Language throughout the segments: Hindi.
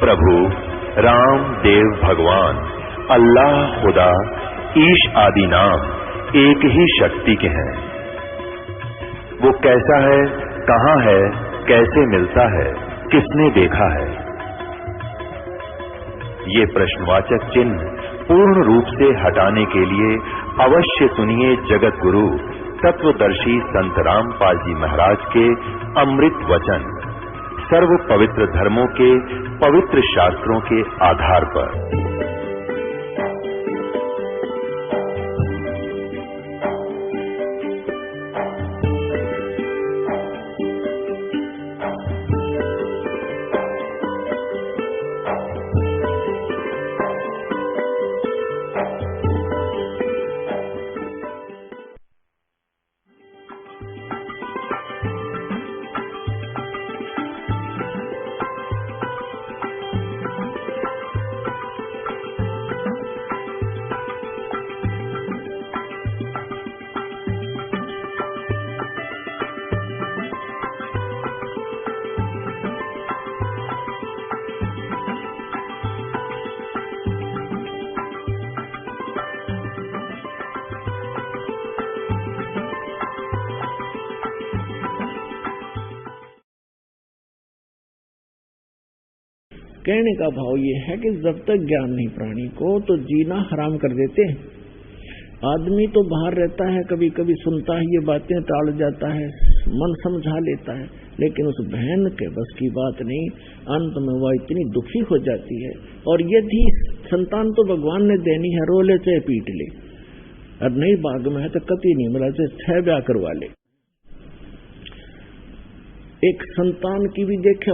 प्रभु राम देव भगवान अल्लाह खुदा ईश आदि नाम एक ही शक्ति के हैं। वो कैसा है, कहां है, कैसे मिलता है, किसने देखा है? ये प्रश्नवाचक चिन्ह पूर्ण रूप से हटाने के लिए अवश्य सुनिए जगत गुरु तत्वदर्शी संत रामपाल जी महाराज के अमृत वचन, सर्व पवित्र धर्मों के पवित्र शास्त्रों के आधार पर। कहने का भाव ये है कि जब तक ज्ञान नहीं प्राणी को तो जीना हराम कर देते हैं। आदमी तो बाहर रहता है, कभी कभी सुनता है, ये बातें टाल जाता है, मन समझा लेता है, लेकिन उस बहन के बस की बात नहीं। अंत में वह इतनी दुखी हो जाती है। और यदि संतान तो भगवान ने देनी है, रो ले चाहे पीट ले, और नहीं भाग में है तो कति नहीं मिला, चाहे 6 ब्याह करवा ले। एक संतान की भी देखे,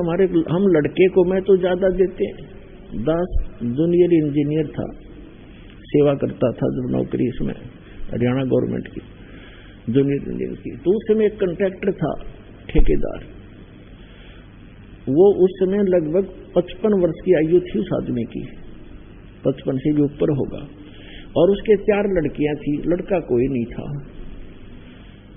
हम लड़के को मैं तो ज्यादा देते हैं। 10 जूनियर इंजीनियर था, सेवा करता था जब नौकरी इसमें हरियाणा गवर्नमेंट की जूनियर इंजीनियर की। तो उस समय एक कॉन्ट्रैक्टर था, ठेकेदार। वो उस समय लगभग 55 वर्ष की आयु थी उस आदमी की, 55 से भी ऊपर होगा। और उसके 4 लड़कियां थी, लड़का कोई नहीं था।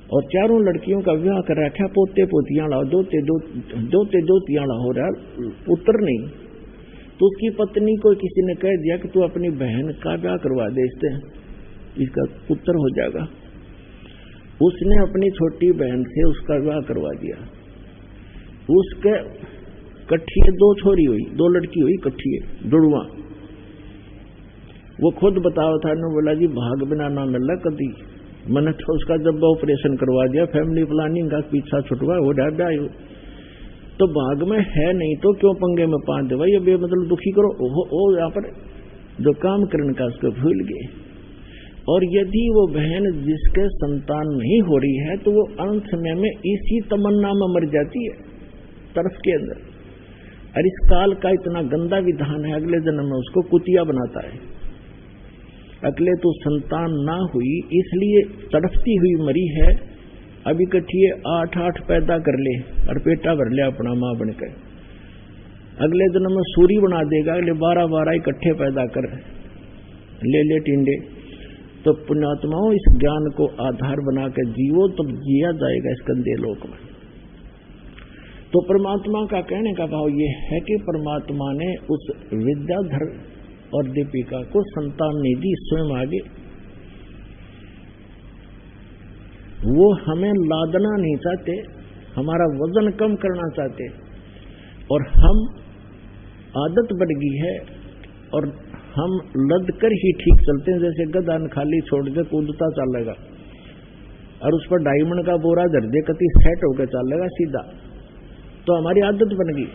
और चारों लड़कियों का विवाह कर रखा, पोते पोतियां लाओ, दोते दोतियां लाओ, हो रहा पुत्र नहीं। तो उसकी पत्नी को किसी ने कह दिया कि तू अपनी बहन का ब्याह करवा दे, इसका पुत्र हो जाएगा। उसने अपनी छोटी बहन से उसका विवाह करवा दिया। उसके कट्ठिए 2 छोरी हुई, 2 लड़की हुई कट्ठिए, जुड़वा। वो खुद बतावा था, ने बोला जी भाग बिना ना मिला कभी। मैंने तो उसका जब ऑपरेशन करवा दिया, फैमिली प्लानिंग का पीछा छुटवा, हो रहा ब्याह। तो भाग में है नहीं तो क्यों पंगे में पांच दे भाई, अब मतलब दुखी करो। वो यहाँ पर जो काम करने का उसको भूल गए। और यदि वो बहन जिसके संतान नहीं हो रही है तो वो अंत समय में इसी तमन्ना में मर जाती है तरफ के अंदर। और इस काल का इतना गंदा विधान है, अगले जन्म में उसको कुतिया बनाता है। अगले तो संतान ना हुई इसलिए तड़पती हुई मरी है, अभी कठिए 8 पैदा कर ले और पेटा भर ले अपना मां बनकर। अगले जन्म में सूरी बना देगा, अगले 12 इकट्ठे पैदा कर ले टिंडे। तो पुण्यात्माओं, इस ज्ञान को आधार बनाकर जीवो तब जिया जाएगा इस गंदे लोक में। तो परमात्मा का कहने का भाव ये है कि परमात्मा ने उस विद्याधर और दीपिका को संतान निधि स्वयं आगे। वो हमें लादना नहीं चाहते, हमारा वजन कम करना चाहते। और हम आदत बढ़ गई है और हम लद कर ही ठीक चलते हैं। जैसे गधा खाली छोड़ दे कूदता चलेगा, और उस पर डायमंड का बोरा धर दे कति सेट होकर चलेगा सीधा। तो हमारी आदत बन गई,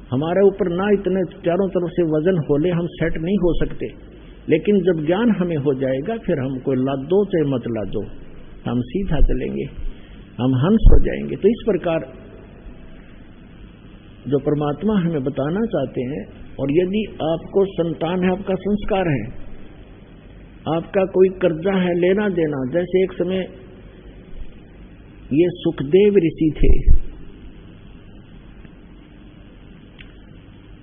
हमारे ऊपर ना इतने चारों तरफ से वजन होले, हम सेट नहीं हो सकते। लेकिन जब ज्ञान हमें हो जाएगा फिर हमको लादो चाहे मत लादो, हम सीधा चलेंगे, हम हंस हो जाएंगे। तो इस प्रकार जो परमात्मा हमें बताना चाहते हैं, और यदि आपको संतान है, आपका संस्कार है, आपका कोई कर्जा है लेना देना। जैसे एक समय ये सुखदेव ऋषि थे,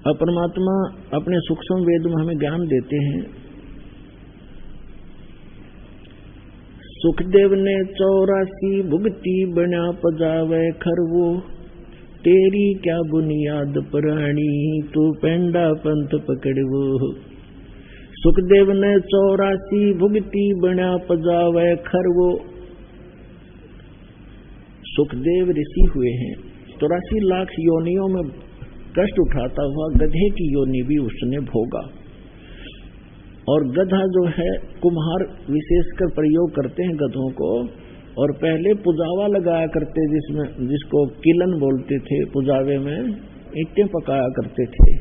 और परमात्मा अपने सूक्ष्म वेद में हमें ज्ञान देते हैं। सुखदेव ने 84 भुगती बना पजावे खरवो, तेरी क्या बुनियाद पुरानी, तू पेंडा पंथ पकड़वो। सुखदेव ने 84 भुगती बना पजावे खरवो। सुखदेव ऋषि हुए हैं, 84 लाख योनियों में कष्ट उठाता हुआ गधे की योनि भी उसने भोगा। और गधा जो है, कुम्हार विशेषकर प्रयोग करते हैं गधों को, और पहले पुजावा लगाया करते, जिसको किलन बोलते थे, पुजावे में ईंटें पकाया करते थे।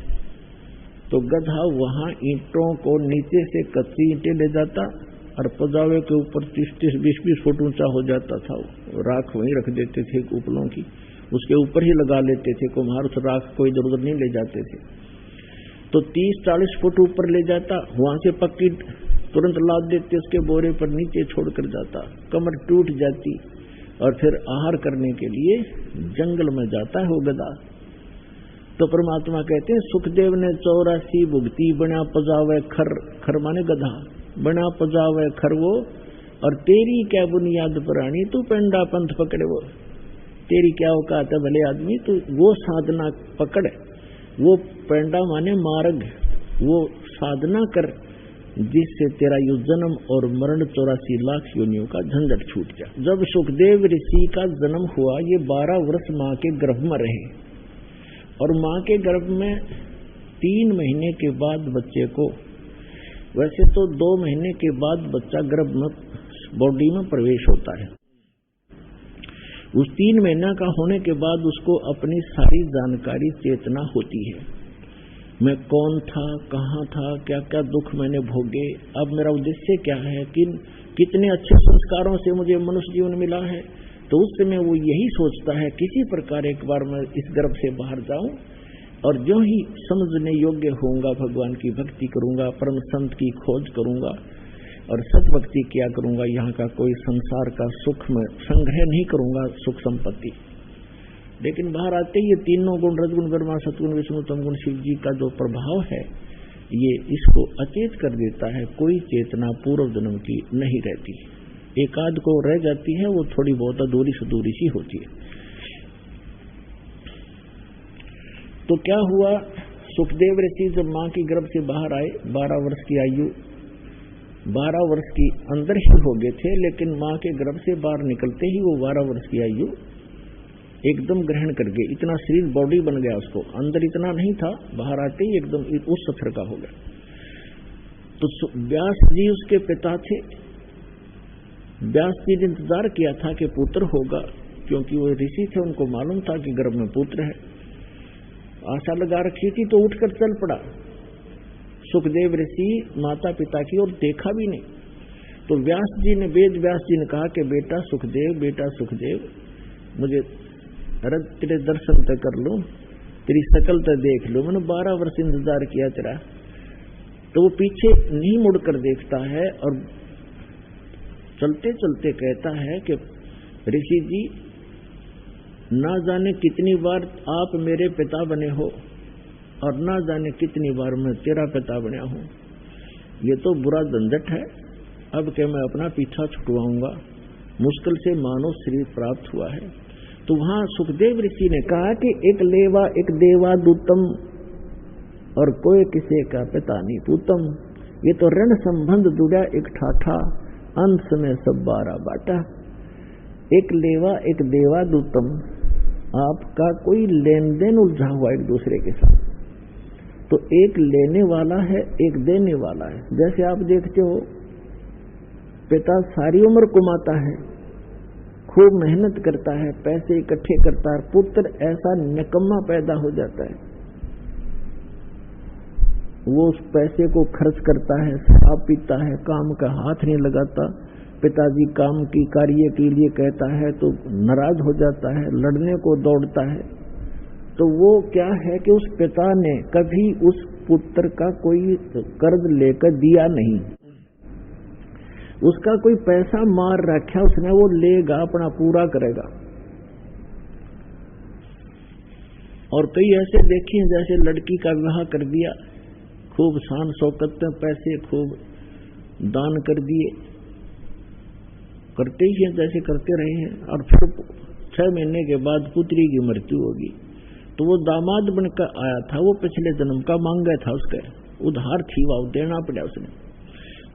तो गधा वहां ईंटों को नीचे से कच्ची ईंटें ले जाता और पुजावे के ऊपर 30-30, 20-20 फुट ऊंचा हो जाता था। राख वहीं रख देते थे उपलों की, उसके ऊपर ही लगा लेते थे कुम्हार, उस राख को इधर उधर नहीं ले जाते थे। तो 30-40 फुट ऊपर ले जाता, वहां से पक्की तुरंत लाद देते, उसके बोरे पर नीचे छोड़कर जाता, कमर टूट जाती, और फिर आहार करने के लिए जंगल में जाता है वो गधा। तो परमात्मा कहते हैं सुखदेव ने 84 भुगती बना पजावे खर, खर माने गधा, बना पजावे खर वो, और तेरी क्या बुनियाद पुरानी, तू पेंडा पंथ पकड़े वो। तेरी क्या औकात है भले आदमी, तू वो साधना पकड़, वो पेंडा माने मार्ग, वो साधना कर जिससे तेरा यो जन्म और मरण 84 लाख योनियों का झंझट छूट जाए। जब सुखदेव ऋषि का जन्म हुआ, ये 12 वर्ष माँ के गर्भ में रहे, और माँ के गर्भ में 3 महीने के बाद बच्चे को, वैसे तो 2 महीने के बाद बच्चा गर्भ में बॉडी में प्रवेश होता है। उस 3 महीना का होने के बाद उसको अपनी सारी जानकारी चेतना होती है। मैं कौन था, कहाँ था, क्या क्या दुख मैंने भोगे, अब मेरा उद्देश्य क्या है, कितने अच्छे संस्कारों से मुझे मनुष्य जीवन मिला है। तो उस समय वो यही सोचता है किसी प्रकार एक बार मैं इस गर्भ से बाहर जाऊं, और जो ही समझने योग्य होऊंगा भगवान की भक्ति करूंगा, परम संत की खोज करूंगा और सत भक्ति किया करूंगा। यहाँ का कोई संसार का सुख में संग्रह नहीं करूंगा, सुख संपत्ति। लेकिन बाहर आते ही ये तीनों गुण, रजगुण ब्रह्मा, सतगुण विष्णु, तमगुण शिव जी का जो प्रभाव है, ये इसको अचेत कर देता है। कोई चेतना पूर्व जन्म की नहीं रहती, एकाध को रह जाती है, वो थोड़ी बहुत अधूरी सुधूरी सी होती है। तो क्या हुआ, सुखदेव ऋषि जब माँ की गर्भ से बाहर आए, 12 वर्ष की आयु, 12 वर्ष की अंदर ही हो गए थे, लेकिन माँ के गर्भ से बाहर निकलते ही वो 12 वर्ष की आयु एकदम ग्रहण कर गए। इतना शरीर बॉडी बन गया उसको, अंदर इतना नहीं था, बाहर आते ही एकदम उस सफर का हो गया। तो व्यास जी उसके पिता थे। व्यास जी ने इंतजार किया था कि पुत्र होगा, क्योंकि वो ऋषि थे, उनको मालूम था कि गर्भ में पुत्र है। आशा लगा रखी थी, तो उठकर चल पड़ा। सुखदेव ऋषि माता पिता की ओर देखा भी नहीं। तो व्यास जी ने, वेद व्यास जी ने कहा कि बेटा सुखदेव, मुझे तेरे दर्शन तक कर लो, तेरी शकल तक देख लो, मैंने 12 वर्ष इंतजार किया तेरा। तो वो पीछे नहीं मुड़कर देखता है और चलते चलते कहता है कि ऋषि जी, ना जाने कितनी बार आप मेरे पिता बने हो और ना जाने कितनी बार मैं तेरा पिता बना हूं। ये तो बुरा झंझट है। अब क्या मैं अपना पीछा छुटवाऊंगा, मुश्किल से मानव शरीर प्राप्त हुआ है। तो वहां सुखदेव ऋषि ने कहा कि एक लेवा एक देवा दूतम, और कोई किसी का पिता नहीं पूतम। ये तो ऋण संबंध जुड़ा एक ठाठा, अंश में सब 12 बाटा। एक लेवा एक देवा दूतम, आपका कोई लेन देन उलझा हुआ एक दूसरे के साथ। तो एक लेने वाला है, एक देने वाला है। जैसे आप देखते हो, पिता सारी उम्र कमाता है, खूब मेहनत करता है, पैसे इकट्ठे करता है, पुत्र ऐसा निकम्मा पैदा हो जाता है, वो उस पैसे को खर्च करता है, शराब पीता है, काम का हाथ नहीं लगाता। पिताजी काम की कार्य के लिए कहता है तो नाराज हो जाता है, लड़ने को दौड़ता है। तो वो क्या है कि उस पिता ने कभी उस पुत्र का कोई कर्ज लेकर दिया नहीं, उसका कोई पैसा मार रखा उसने, वो लेगा, अपना पूरा करेगा। और कई ऐसे देखे हैं जैसे लड़की का विवाह कर दिया, खूब शान शौकत में पैसे खूब दान कर दिए, करते ही हैं जैसे करते रहे हैं, और फिर 6 महीने के बाद पुत्री की मृत्यु होगी, तो वो दामाद बनकर आया था, वो पिछले जन्म का मांगा था, उसका उधार थी, वो देना पड़ा उसने।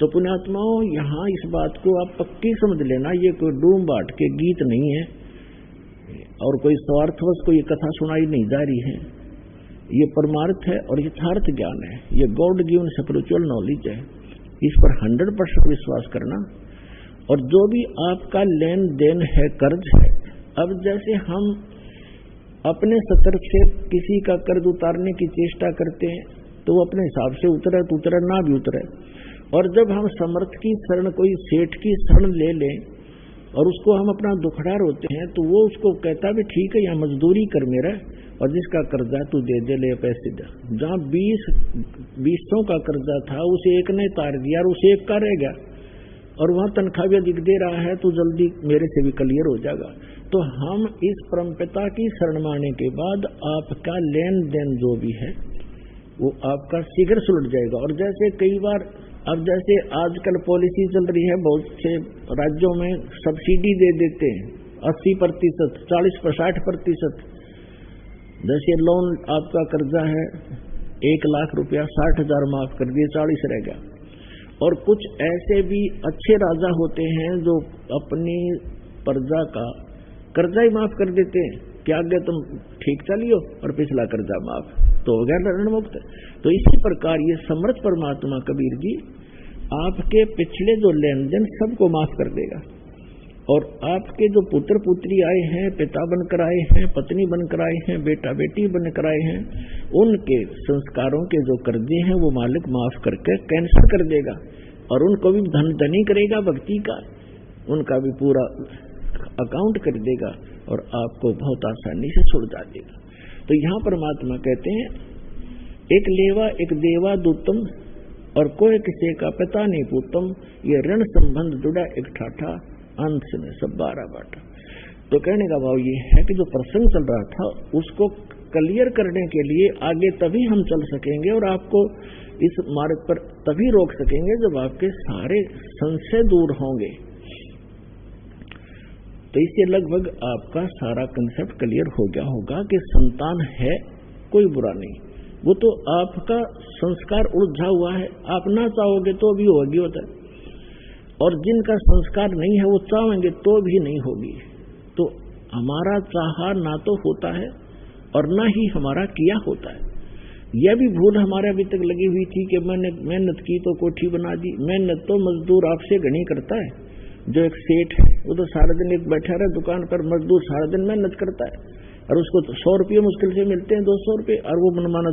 तो पुण्यात्माओं, यहाँ इस बात को आप पक्की समझ लेना, ये कोई डूम बाट के गीत नहीं है और कोई स्वार्थवश कोई कथा सुनाई नहीं जा रही है। ये परमार्थ है और यथार्थ ज्ञान है, ये गॉड गिवन स्पिरिचुअल नॉलेज है। इस पर 100% विश्वास करना। और जो भी आपका लेन देन है, कर्ज है, अब जैसे हम अपने सतर से किसी का कर्ज उतारने की चेष्टा करते हैं तो वो अपने हिसाब से उतरे तो उतरे, ना भी उतरे। और जब हम समर्थ की शरण, कोई सेठ की शरण ले लें और उसको हम अपना दुखड़ा रोते हैं तो वो उसको कहता भी ठीक है, यहाँ मजदूरी कर मेरा, और जिसका कर्जा तू दे दे, ले पैसे दे। जहाँ 20 का कर्जा था उसे एक ने तार दिया और उसे एक का रह गया, और वहां तनख्वाह भी अधिक दे रहा है तो जल्दी मेरे से भी क्लियर हो जाएगा। तो हम इस परमपिता की शरण माने के बाद आपका लेन देन जो भी है वो आपका शीघ्र सुलट जाएगा। और जैसे कई बार, अब जैसे आजकल पॉलिसी चल रही है, बहुत से राज्यों में सब्सिडी दे देते हैं 80%, 40-60%। जैसे लोन आपका कर्जा है 1 लाख रुपया, 60,000 माफ कर दिए, 40 रह गया। और कुछ ऐसे भी अच्छे राजा होते हैं जो अपनी प्रजा का कर्जा ही माफ कर देते हैं कि आगे तुम ठीक चलियो और पिछला कर्जा माफ, तो हो गया ऋण मुक्त। तो इसी प्रकार ये समर्थ परमात्मा कबीर जी आपके पिछले जो लेन देन सबको माफ कर देगा। और आपके जो पुत्र पुत्री आए हैं, पिता बनकर आए हैं, पत्नी बनकर आए हैं, बेटा बेटी बनकर आए हैं, उनके संस्कारों के जो कर्जे हैं वो मालिक माफ करके कैंसिल कर देगा, और उनको भी धनी करेगा भक्ति का, उनका भी पूरा अकाउंट कर देगा और आपको बहुत आसानी से सुलझा देगा। तो यहाँ परमात्मा कहते हैं, एक लेवा एक देवा दूतम, और कोई किसी का पिता नहीं पूतम, ये ऋण संबंध जुड़ा एक ठाठा, अंत में सब 12 बाटा। तो कहने का भाव ये है कि जो प्रसंग चल रहा था उसको क्लियर करने के लिए आगे तभी हम चल सकेंगे और आपको इस मार्ग पर तभी रोक सकेंगे जब आपके सारे संशय दूर होंगे। तो इससे लगभग आपका सारा कंसेप्ट क्लियर हो गया होगा कि संतान है, कोई बुरा नहीं, वो तो आपका संस्कार उलझा हुआ है, आप ना चाहोगे तो भी होगी होता है, और जिनका संस्कार नहीं है वो चाहेंगे तो भी नहीं होगी। तो हमारा चाहा ना तो होता है और ना ही हमारा किया होता है। यह भी भूल हमारे अभी तक लगी हुई थी कि मैंने मेहनत की तो कोठी बना दी। मेहनत तो मजदूर आपसे घनी करता है। जो एक सेठ है वो तो सारा दिन एक बैठा रहे दुकान पर, मजदूर सारा दिन मेहनत करता है और उसको तो 100 रुपये मुश्किल से मिलते हैं, 200 रुपये, और वो मनमाना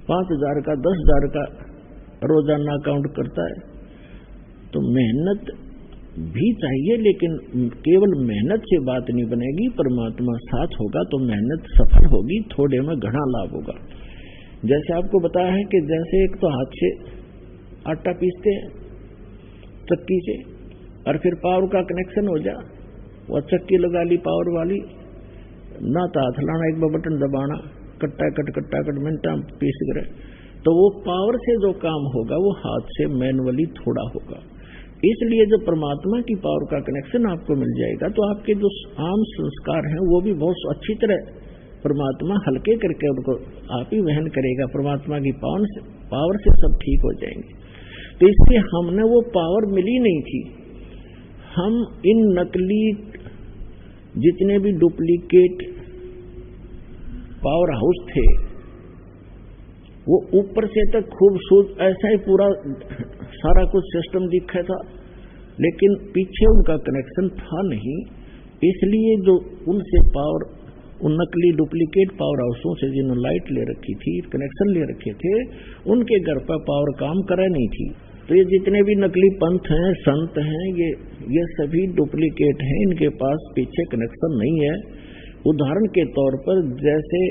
5,000 का 10,000 का रोजाना अकाउंट करता है। तो मेहनत भी चाहिए, लेकिन केवल मेहनत से बात नहीं बनेगी। परमात्मा साथ होगा तो मेहनत सफल होगी, थोड़े में घना लाभ होगा। जैसे आपको बताया है कि जैसे एक तो हाथ से आटा पीसते हैं चक्की से, और फिर पावर का कनेक्शन हो जा, वह चक्की लगा ली पावर वाली, ना तो हाथ लाना, एक बटन दबाना, कट्टा कट मिनटा पीस करे। तो वो पावर से जो काम होगा वो हाथ से मैनुअली थोड़ा होगा। इसलिए जब परमात्मा की पावर का कनेक्शन आपको मिल जाएगा तो आपके जो आम संस्कार हैं वो भी बहुत अच्छी तरह परमात्मा हल्के करके उनको आप ही वहन करेगा। परमात्मा की पावर से सब ठीक हो जाएंगे। तो इसलिए हमने वो पावर मिली नहीं थी। हम इन नकली जितने भी डुप्लीकेट पावर हाउस थे वो ऊपर से तक खूबसूरत ऐसा ही पूरा सारा कुछ सिस्टम दिखा था, लेकिन पीछे उनका कनेक्शन था नहीं। इसलिए जो उनसे पावर, उन नकली डुप्लीकेट पावर हाउसों से जिन्होंने लाइट ले रखी थी, कनेक्शन ले रखे थे, उनके घर पर पावर काम करे नहीं थी। तो ये जितने भी नकली पंथ हैं, संत हैं, ये सभी डुप्लीकेट हैं, इनके पास पीछे कनेक्शन नहीं है। उदाहरण के तौर पर जैसे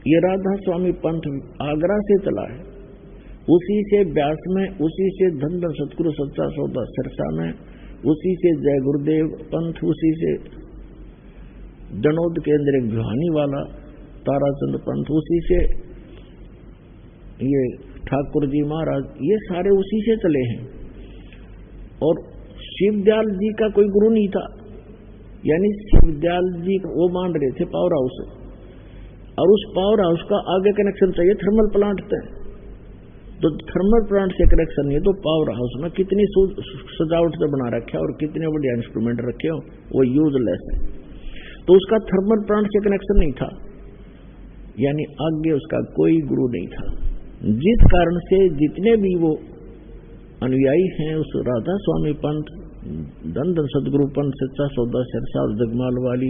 ये राधा स्वामी पंथ आगरा से चला है, उसी से ब्यास में, उसी से धन सतगुरु सच्चा सौदा सिरसा में, उसी से जय गुरुदेव पंथ, उसी से जनोद के अंदर एक भिवानी वाला ताराचंद पंथ, उसी से ये ठाकुर जी महाराज, ये सारे उसी से चले हैं। और शिवदयाल जी का कोई गुरु नहीं था, यानी शिवदयाल जी वो मान रहे थे पावर हाउस, और उस पावर हाउस का आगे कनेक्शन चाहिए थर्मल प्लांट से, तो थर्मल प्लांट से कनेक्शन नहीं, तो पावर हाउस में कितनी सजावट से बना रखे और कितने बढ़िया इंस्ट्रूमेंट रखे हो, वो यूजलेस है। तो उसका थर्मल प्लांट से कनेक्शन नहीं था, यानी आगे उसका कोई गुरु नहीं था, जिस कारण से जितने भी वो अनुयायी हैं उस राधा स्वामी पंथ, धन धन सदगुरु पंथ, सच्चा सौदा, सिरसा, जगमाल वाली,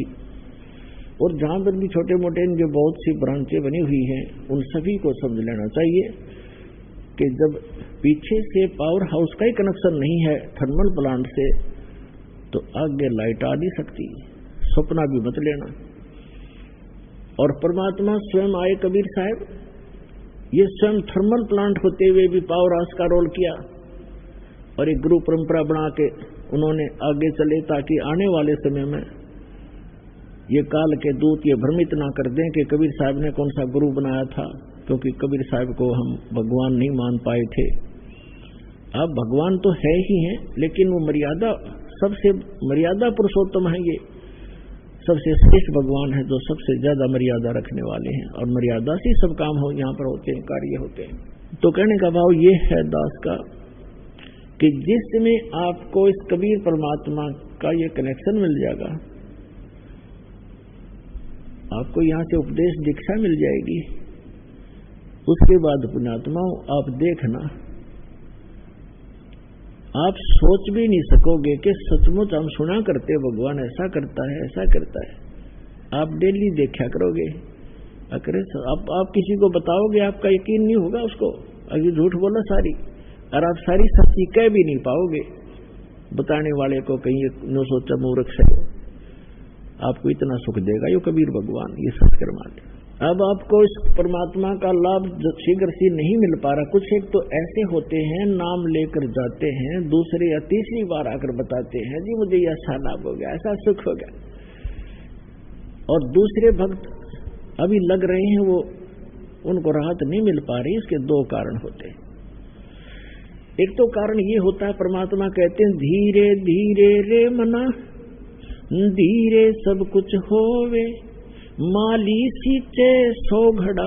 और जहां पर भी छोटे मोटे इनके बहुत सी ब्रांचें बनी हुई हैं, उन सभी को समझ लेना चाहिए कि जब पीछे से पावर हाउस का ही कनेक्शन नहीं है थर्मल प्लांट से, तो आगे लाइट आ नहीं सकती, सपना भी मत लेना। और परमात्मा स्वयं आए कबीर साहब, ये स्वयं थर्मल प्लांट होते हुए भी पावर हाउस का रोल किया, और एक गुरु परंपरा बना के उन्होंने आगे चले, ताकि आने वाले समय में ये काल के दूत ये भ्रमित ना कर दें कि कबीर साहब ने कौन सा गुरु बनाया था, क्योंकि कबीर साहब को हम भगवान नहीं मान पाए थे। अब भगवान तो है ही हैं, लेकिन वो मर्यादा, सबसे मर्यादा पुरुषोत्तम है, ये सबसे श्रेष्ठ भगवान है जो सबसे ज्यादा मर्यादा रखने वाले हैं, और मर्यादा से सब काम हो यहाँ पर होते हैं, कार्य होते हैं। तो कहने का भाव ये है दास का कि जिसमें आपको इस कबीर परमात्मा का ये कनेक्शन मिल जाएगा, आपको यहां से उपदेश दीक्षा मिल जाएगी, उसके बाद पुण्यात्माओं आप देखना, आप सोच भी नहीं सकोगे कि सचमुच हम सुना करते भगवान ऐसा करता है, ऐसा करता है। आप डेली देखा करोगे, अरे आप किसी को बताओगे, आपका यकीन नहीं होगा उसको, अभी झूठ बोला सारी, और आप सारी सच्ची कह भी नहीं पाओगे, बताने वाले को कहीं न सोचा मूर्ख से, आपको इतना सुख देगा यो कबीर भगवान, ये सत्कर्मा। अब आपको इस परमात्मा का लाभ शीघ्र से नहीं मिल पा रहा। कुछ एक तो ऐसे होते हैं, नाम लेकर जाते हैं, दूसरे या तीसरी बार आकर बताते हैं जी मुझे ये ऐसा लाभ हो गया, ऐसा सुख हो गया, और दूसरे भक्त अभी लग रहे हैं, वो उनको राहत नहीं मिल पा रही। इसके दो कारण होते हैं। एक तो कारण ये होता है, परमात्मा कहते हैं धीरे धीरे रे मना, धीरे सब कुछ होवे, माली सींचे सो घड़ा,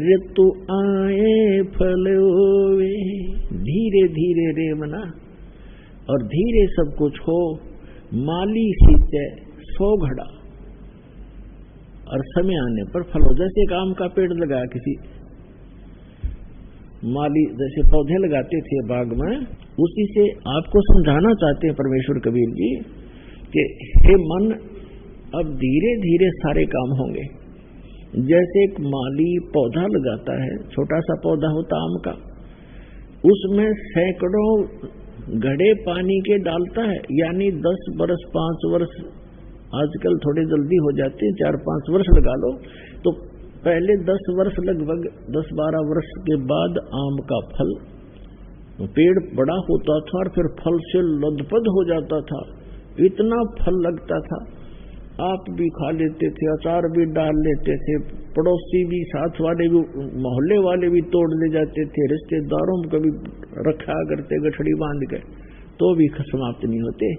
ऋतु आए फल होवे। धीरे धीरे रे मना, और धीरे सब कुछ हो, माली सींचे सो घड़ा, और समय आने पर फल हो। जैसे एक आम का पेड़ लगाया किसी माली, जैसे पौधे लगाते थे बाग में, उसी से आपको समझाना चाहते हैं परमेश्वर कबीर जी कि हे मन, अब धीरे धीरे सारे काम होंगे। जैसे एक माली पौधा लगाता है, छोटा सा पौधा होता आम का, उसमें सैकड़ों घड़े पानी के डालता है, यानी 10 वर्ष 5 वर्ष, आजकल थोड़े जल्दी हो जाते हैं, 4-5 वर्ष लगा लो, तो पहले 10 वर्ष, लगभग 10-12 वर्ष के बाद आम का फल, पेड़ बड़ा होता था और फिर फल से लदपद हो जाता था, इतना फल लगता था, आप भी खा लेते थे, अचार भी डाल लेते थे, पड़ोसी भी, साथ वाले भी, मोहल्ले वाले भी तोड़ ले जाते थे, रिश्तेदारों में कभी रखा करते गठड़ी बांध के, तो भी समाप्त नहीं होते।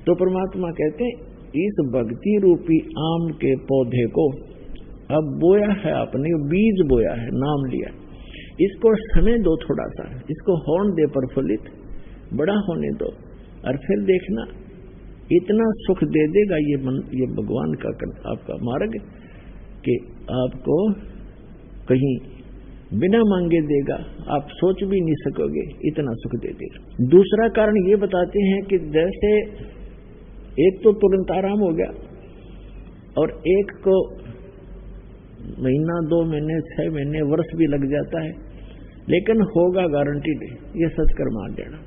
तो परमात्मा कहते हैं इस भक्ति रूपी आम के पौधे को अब बोया है आपने, बीज बोया है, नाम लिया, इसको समय दो थोड़ा सा, इसको होने दे प्रफुल्लित, बड़ा होने दो, और फिर देखना इतना सुख दे देगा ये भगवान का आपका मार्ग कि आपको कहीं बिना मांगे देगा, आप सोच भी नहीं सकोगे, इतना सुख दे देगा। दूसरा कारण ये बताते हैं कि जैसे एक तो तुरंत आराम हो गया, और एक को महीना, 2 महीने, 6 महीने, वर्ष भी लग जाता है, लेकिन होगा गारंटीड, ये सत्कर्मा देना।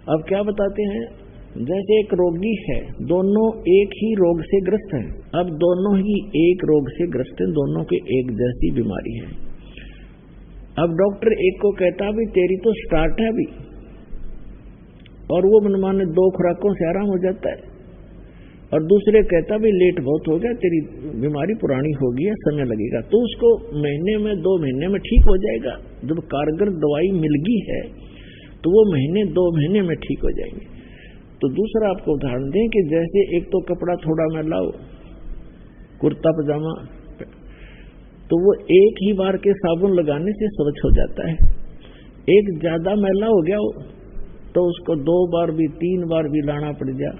अब क्या बताते हैं, जैसे एक रोगी है, दोनों एक ही रोग से ग्रस्त हैं, अब दोनों ही एक रोग से ग्रस्त हैं, दोनों के एक जैसी बीमारी है। अब डॉक्टर एक को कहता भी तेरी तो स्टार्ट है अभी, और वो मनमाने 2 खुराकों से आराम हो जाता है, और दूसरे कहता भी लेट बहुत हो गया, तेरी बीमारी पुरानी हो गई है, समय लगेगा, तो उसको महीने में 2 महीने में ठीक हो जाएगा। जब कारगर दवाई मिल गई है तो वो महीने 2 महीने में ठीक हो जाएंगे। तो दूसरा आपको उदाहरण दें कि जैसे एक तो कपड़ा थोड़ा मैला हो, कुर्ता पजामा, तो वो एक ही बार के साबुन लगाने से स्वच्छ हो जाता है। एक ज्यादा मैला हो गया हो तो उसको 2 बार भी 3 बार भी लाना पड़ जा,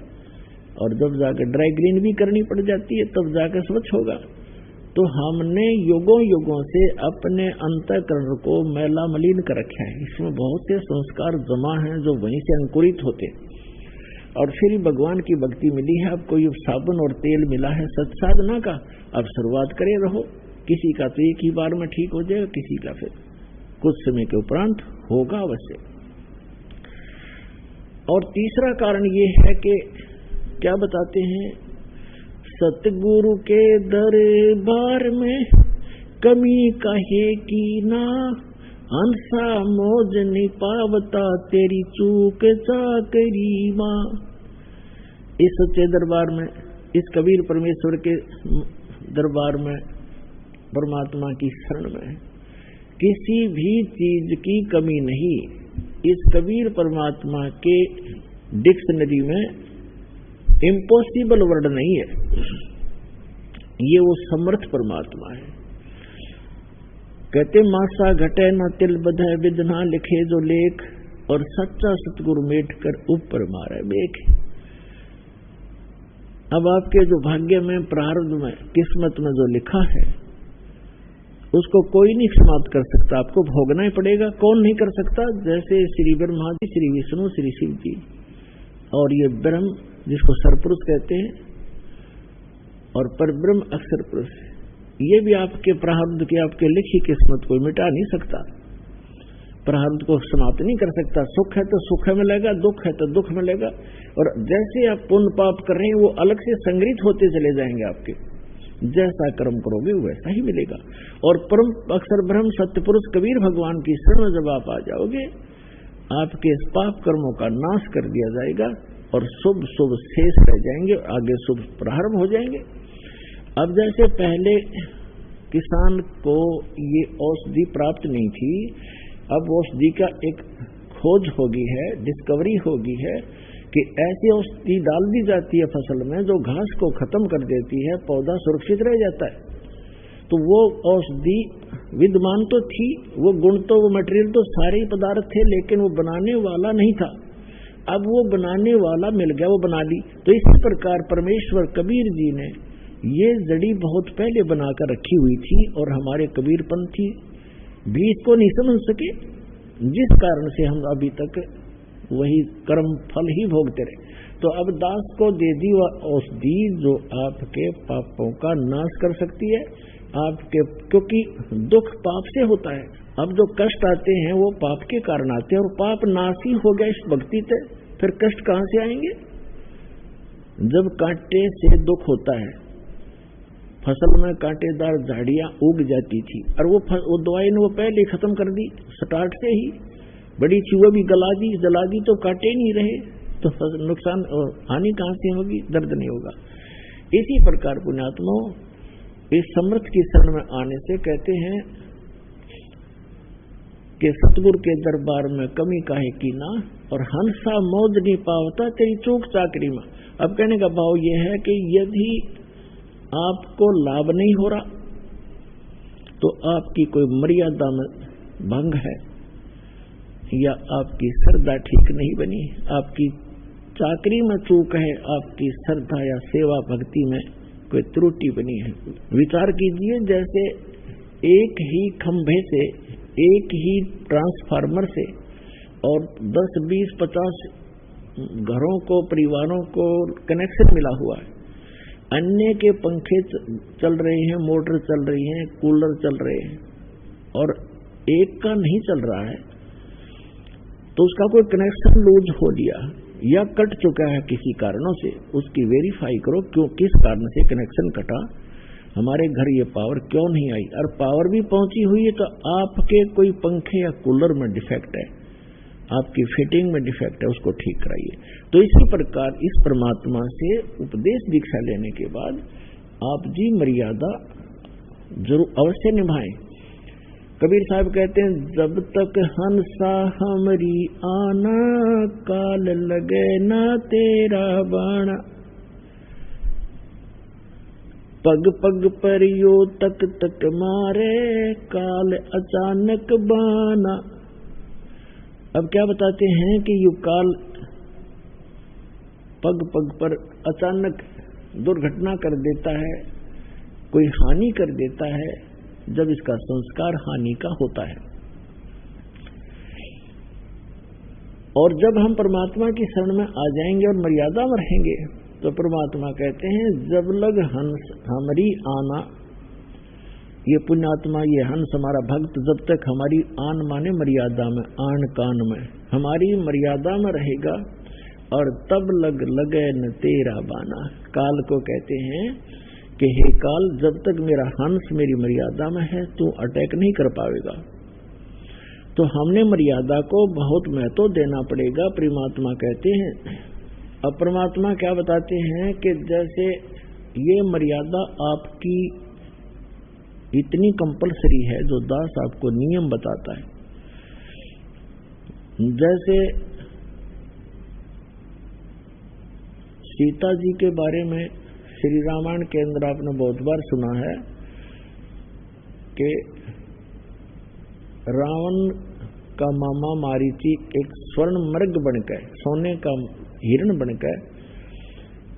और जब जाकर ड्राई क्लीन भी करनी पड़ जाती है तब जाकर स्वच्छ होगा। तो हमने युगों युगों से अपने अंतःकरण को मैला मलिन कर रखा है। इसमें बहुत से संस्कार जमा हैं जो वहीं से अंकुरित होते, और फिर भगवान की भक्ति मिली है। आपको ये साबुन और तेल मिला है सत्साधना का, अब शुरुआत करे रहो। किसी का तो एक ही बार में ठीक हो जाएगा, किसी का फिर कुछ समय के उपरांत होगा अवश्य। और तीसरा कारण ये है कि क्या बताते हैं, सतगुरु के दरबार में कमी काहे की ना, हंसा मोज नहीं पावता तेरी चूक चाकरी मां। इस सच्चे दरबार में, इस कबीर परमेश्वर के दरबार में, परमात्मा की शरण में किसी भी चीज की कमी नहीं। इस कबीर परमात्मा के डिक्शनरी में इम्पॉसिबल वर्ड नहीं है, ये वो समर्थ परमात्मा है। कहते मासा घटे न तिल बधे विद ना लिखे जो लेख, और सच्चा सतगुरु मेट कर ऊपर मारे बेख। अब आपके जो भाग्य में, प्रारब्ध में, किस्मत में जो लिखा है उसको कोई नहीं समाप्त कर सकता, आपको भोगना ही पड़ेगा। कौन नहीं कर सकता? जैसे श्री ब्रह्मा जी, श्री विष्णु, श्री शिव जी, और ये ब्रह्म जिसको सरपुरुष कहते हैं, और परब्रह्म अक्षर पुरुष, ये भी आपके प्रारब्ध की, आपके लिखी किस्मत को मिटा नहीं सकता, प्रारब्ध को समाप्त नहीं कर सकता। सुख है तो सुख मिलेगा, दुख है तो दुख मिलेगा। और जैसे आप पुण्य पाप कर रहे हैं वो अलग से संग्रहित होते चले जाएंगे आपके, जैसा कर्म करोगे वैसा ही मिलेगा। और परम अक्षर ब्रह्म सत्य पुरुष कबीर भगवान की शरण में जब आप आ जाओगे, आपके पाप कर्मों का नाश कर दिया जाएगा और शुभ शुभ शेष रह जाएंगे, आगे शुभ प्रारंभ हो जाएंगे। अब जैसे पहले किसान को ये औषधि प्राप्त नहीं थी, अब औषधि का एक खोज होगी है, डिस्कवरी होगी है कि ऐसी औषधि डाल दी जाती है फसल में जो घास को खत्म कर देती है, पौधा सुरक्षित रह जाता है। तो वो औषधि विद्यमान तो थी, वो गुण तो, वो मटेरियल तो सारे ही पदार्थ थे, लेकिन वो बनाने वाला नहीं था। अब वो बनाने वाला मिल गया, वो बना ली। तो इसी प्रकार परमेश्वर कबीर जी ने ये जड़ी बहुत पहले बनाकर रखी हुई थी, और हमारे कबीरपंथी भी इसको नहीं समझ सके, जिस कारण से हम अभी तक वही कर्म फल ही भोगते रहे। तो अब दास को दे दी वह औषधि जो आपके पापों का नाश कर सकती है आपके, क्योंकि दुख पाप से होता है। अब जो कष्ट आते हैं वो पाप के कारण आते हैं, और पाप नाश ही हो गया इस भक्ति से, फिर कष्ट कहां से आएंगे? जब कांटे से दुख होता है, फसल में कांटेदार झाड़ियां उग जाती थी, और वो दवाई ने वो पहले खत्म कर दी स्टार्ट से ही, बड़ी थी वो भी जला दी तो कांटे नहीं रहे, तो नुकसान और हानि कहां से होगी? दर्द नहीं होगा। इसी प्रकार पुण्यात्माओं, इस समर्थ की शरण में आने से कहते हैं कि सतगुरु के दरबार में कमी काहे की ना, और हंसा मौज नहीं पावता तेरी चूक चाकरी में। अब कहने का भाव यह है कि यदि आपको लाभ नहीं हो रहा तो आपकी कोई मर्यादा में भंग है, या आपकी श्रद्धा ठीक नहीं बनी, आपकी चाकरी में चूक है, आपकी श्रद्धा या सेवा भक्ति में कोई त्रुटि बनी है। विचार कीजिए, जैसे एक ही खंभे से, एक ही ट्रांसफार्मर से और 10, 20, 50 घरों को, परिवारों को कनेक्शन मिला हुआ है, अन्य के पंखे चल रहे हैं, मोटर चल रही हैं, कूलर चल रहे हैं, और एक का नहीं चल रहा है, तो उसका कोई कनेक्शन लूज हो लिया या कट चुका है किसी कारणों से, उसकी वेरीफाई करो क्यों, किस कारण से कनेक्शन कटा, हमारे घर ये पावर क्यों नहीं आई, और पावर भी पहुंची हुई है तो आपके कोई पंखे या कूलर में डिफेक्ट है, आपकी फिटिंग में डिफेक्ट है, उसको ठीक कराइए। तो इसी प्रकार इस परमात्मा से उपदेश दीक्षा लेने के बाद आप जी मर्यादा जरूर अवश्य निभाएं। कबीर साहब कहते हैं, जब तक हंसा हमरी आना, काल लगे ना तेरा बाणा। पग पग पर यो तक तक मारे, काल अचानक बाना। अब क्या बताते हैं कि यो काल पग पग पर अचानक दुर्घटना कर देता है, कोई हानि कर देता है, जब इसका संस्कार हानि का होता है। और जब हम परमात्मा की शरण में आ जाएंगे और मर्यादा में रहेंगे, तो परमात्मा कहते हैं, जब लग हंस हमारी आना, ये पुण्यात्मा, ये हंस हमारा भक्त जब तक हमारी आन माने मर्यादा में, आन कान में हमारी मर्यादा में रहेगा, और तब लगे न तेरा बाना। काल को कहते हैं कि हे काल, जब तक मेरा हंस मेरी मर्यादा में है, तू अटैक नहीं कर पाएगा। तो हमने मर्यादा को बहुत महत्व देना पड़ेगा, परमात्मा कहते हैं। अब परमात्मा क्या बताते हैं कि जैसे ये मर्यादा आपकी इतनी कंपलसरी है, जो दास आपको नियम बताता है, जैसे सीता जी के बारे में श्री रामायण के अंदर आपने बहुत बार सुना है कि रावण का मामा मारीची एक स्वर्ण मृग बनकर, सोने का हिरण बनकर,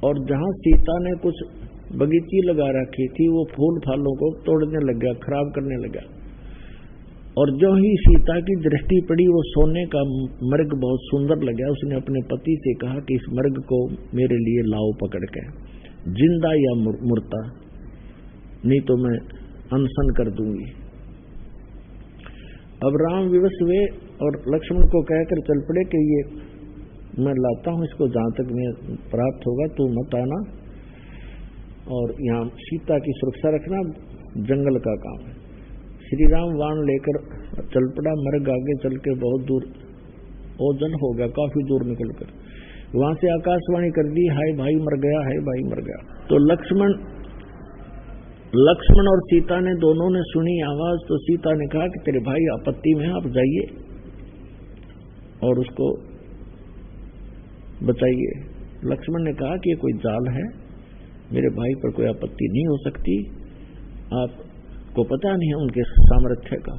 और जहां सीता ने कुछ बगीची लगा रखी थी, वो फूल फालों को तोड़ने लगा, खराब करने लगा। और जो ही सीता की दृष्टि पड़ी, वो सोने का मृग बहुत सुंदर लगा। उसने अपने पति से कहा कि इस मृग को मेरे लिए लाओ पकड़ के, जिंदा या मुर्दा, नहीं तो मैं अनशन कर दूंगी। अब राम विवश हुए और लक्ष्मण को कहकर चल पड़े कि ये मैं लाता हूं, इसको जहां तक मैं प्राप्त होगा तू मत आना, और यहाँ सीता की सुरक्षा रखना, जंगल का काम है। श्री राम वाण लेकर चल पड़ा। मृग आगे चल के बहुत दूर ओजन हो गया, काफी दूर निकलकर वहां से आकाशवाणी कर दी, हाय भाई मर गया, हाय भाई मर गया। तो लक्ष्मण और सीता ने दोनों ने सुनी आवाज। तो सीता ने कहा कि तेरे भाई आपत्ति में है, आप जाइए और उसको बचाइए। लक्ष्मण ने कहा कि ये कोई जाल है, मेरे भाई पर कोई आपत्ति नहीं हो सकती, आपको पता नहीं है उनके सामर्थ्य का।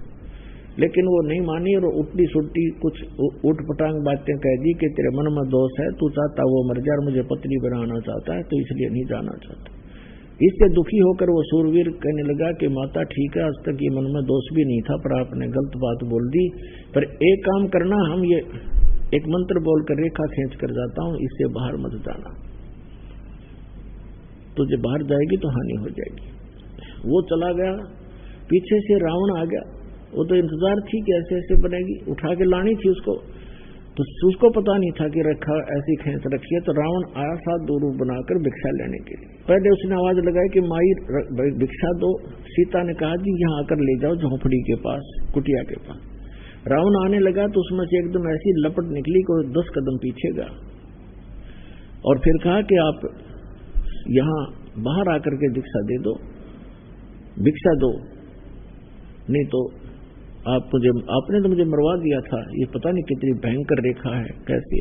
लेकिन वो नहीं मानी और उल्टी सुल्टी कुछ उठपटांग बातें कह दी कि तेरे मन में दोष है, तू चाहता वो मर जाए, मुझे पत्नी बनाना चाहता है, तो इसलिए नहीं जाना चाहता। इससे दुखी होकर वो सूरवीर कहने लगा कि माता ठीक है, आज तक ये मन में दोष भी नहीं था, पर आपने गलत बात बोल दी। पर एक काम करना, हम ये एक मंत्र बोलकर रेखा खींच कर जाता हूं, इससे बाहर मत जाना, तुझे बाहर जाएगी तो हानि हो जाएगी। वो चला गया, पीछे से रावण आ गया। वो तो इंतजार थी कि ऐसे ऐसे बनेगी, उठा के लानी थी उसको, तो उसको पता नहीं था कि रखा ऐसी खींच रखी है। तो रावण आया साथ दो रूप बनाकर भिक्षा लेने के लिए। पहले उसने आवाज लगाई कि माई भिक्षा दो। सीता ने कहा जी यहाँ आकर ले जाओ झोंपड़ी के पास, कुटिया के पास। रावण आने लगा तो उसमें से एकदम ऐसी लपट निकली कि 10 कदम पीछे गया, और फिर कहा कि आप यहाँ बाहर आकर के भिक्षा दे दो, भिक्षा दो, नहीं तो आपने तो मुझे मरवा दिया था। ये पता नहीं कितनी भयंकर रेखा है, कैसी।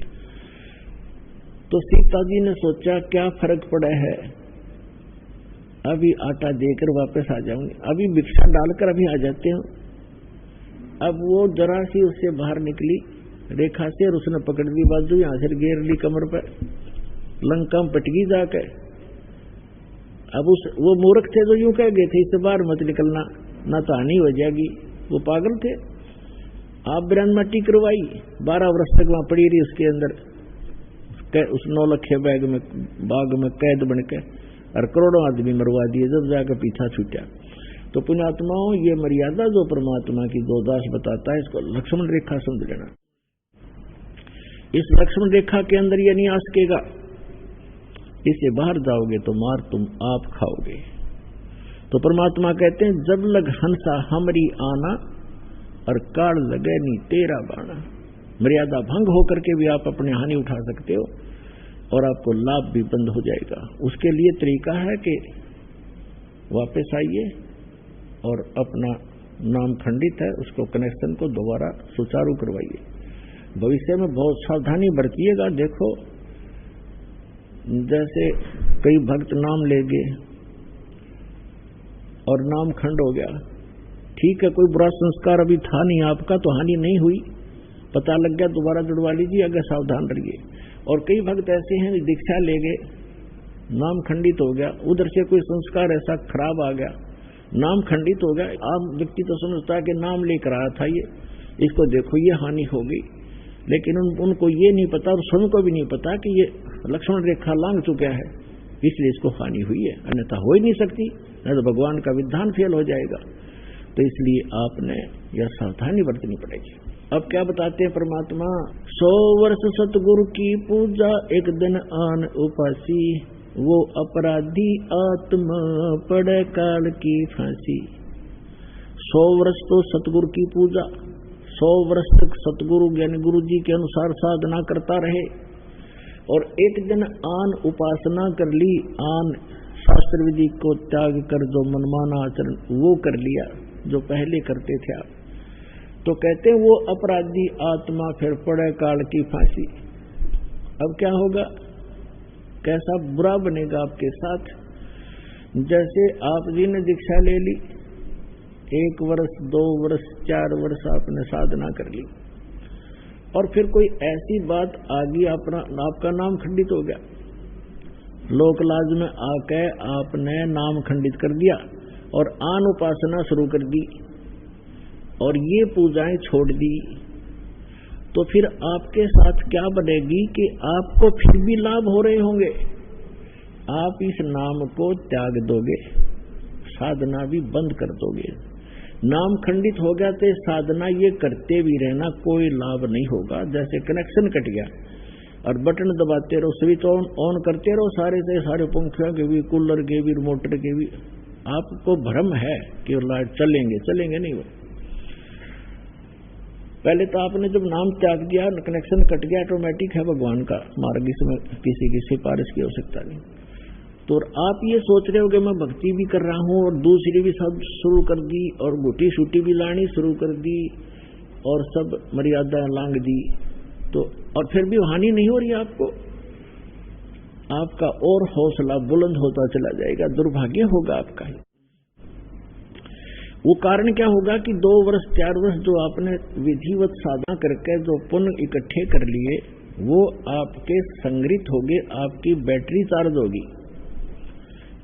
तो सीता जी ने सोचा क्या फर्क पड़ा है, अभी आटा देकर वापस आ जाऊंगी, अभी भिक्षा डालकर अभी आ जाते हो। अब वो जरा सी उससे बाहर निकली रेखा से, और उसने पकड़ दी बाजू, यहां से घेर ली कमर पर, लंका में पटगी जाकर। अब वो मूर्ख थे जो यूं कह गए थे इससे बाहर मत निकलना, ना तो हानि हो जाएगी। वो पागल थे। आप बिरान मट्टी करवाई, 12 वर्ष तक वहां पड़ी रही उसके अंदर, उस 9 लखे बाग में कैद बन के, और करोड़ों आदमी मरवा दिए, जब जाकर पीछा छूटा। तो पुण्यात्माओं, ये मर्यादा जो परमात्मा की जो दास बताता है, इसको लक्ष्मण रेखा समझ लेना। इस लक्ष्मण रेखा के अंदर ये नहीं आ सकेगा, इससे बाहर जाओगे तो मार तुम आप खाओगे। तो परमात्मा कहते हैं जब लग हंसा हमरी आना, और काल लगे नी तेरा बाणा। मर्यादा भंग होकर के भी आप अपनी हानि उठा सकते हो, और आपको लाभ भी बंद हो जाएगा। उसके लिए तरीका है कि वापस आइए और अपना नाम खंडित है, उसको कनेक्शन को दोबारा सुचारू करवाइए। भविष्य में बहुत सावधानी बरतिएगा। देखो जैसे कई भक्त नाम ले गए और नाम खंड हो गया, ठीक है, कोई बुरा संस्कार अभी था नहीं आपका तो हानि नहीं हुई, पता लग गया दोबारा जुड़वा लीजिए, अगर सावधान रहिए। और कई भक्त ऐसे हैं दीक्षा ले गए, नाम खंडित हो गया, उधर से कोई संस्कार ऐसा खराब आ गया, नाम खंडित हो गया। आम व्यक्ति तो समझता है कि नाम लेकर आया था ये, इसको देखो ये हानि हो गई, लेकिन उनको ये नहीं पता और स्वयं को भी नहीं पता कि ये लक्ष्मण रेखा लांघ चुका है, इसलिए इसको हानि हुई है, अन्यथा हो ही नहीं सकती, नहीं तो भगवान का विधान फेल हो जाएगा। तो इसलिए आपने यह सावधानी बरतनी पड़ेगी। अब क्या बताते हैं परमात्मा, 100 वर्ष सतगुरु की पूजा, एक दिन आन उपासी, वो अपराधी आत्मा पड़े काल की फांसी। 100 वर्ष तो सतगुरु की पूजा, 100 वर्ष तक सतगुरु ज्ञानी गुरु जी के अनुसार साधना करता रहे, और एक दिन आन उपासना कर ली, आन शास्त्र विधि को त्याग कर जो मनमाना आचरण वो कर लिया जो पहले करते थे आप, तो कहते हैं वो अपराधी आत्मा फिर पड़े काल की फांसी। अब क्या होगा, कैसा बुरा बनेगा आपके साथ। जैसे आप जी ने दीक्षा ले ली, 1 वर्ष 2 वर्ष 4 वर्ष आपने साधना कर ली, और फिर कोई ऐसी बात आ गई, आपका नाम खंडित हो गया, लोक लाज में आके आपने नाम खंडित कर दिया और आन उपासना शुरू कर दी और ये पूजाएं छोड़ दी, तो फिर आपके साथ क्या बनेगी कि आपको फिर भी लाभ हो रहे होंगे, आप इस नाम को त्याग दोगे, साधना भी बंद कर दोगे। नाम खंडित हो गया तो साधना ये करते भी रहना कोई लाभ नहीं होगा। जैसे कनेक्शन कट गया और बटन दबाते रहो, स्विच ऑन करते रहो, सारे से सारे पंखियों के भी, कूलर के भी, मोटर के भी, आपको भ्रम है कि लाइट चलेंगे नहीं। वो पहले तो आपने जब नाम त्याग दिया, कनेक्शन कट गया, ऑटोमेटिक है भगवान का मार्ग, इसमें किसी की सिफारिश की आवश्यकता नहीं। तो आप ये सोच रहे हो कि मैं भक्ति भी कर रहा हूं और दूसरी भी सब शुरू कर दी और बूटी शूटी भी लानी शुरू कर दी और सब मर्यादा लांघ दी, तो और फिर भी हानि नहीं हो रही आपको, आपका और हौसला बुलंद होता चला जाएगा, दुर्भाग्य होगा आपका। वो कारण क्या होगा कि 2 वर्ष 4 वर्ष जो आपने विधिवत साधना करके जो पुण्य इकट्ठे कर लिए वो आपके संग्रहित होंगे, आपकी बैटरी चार्ज होगी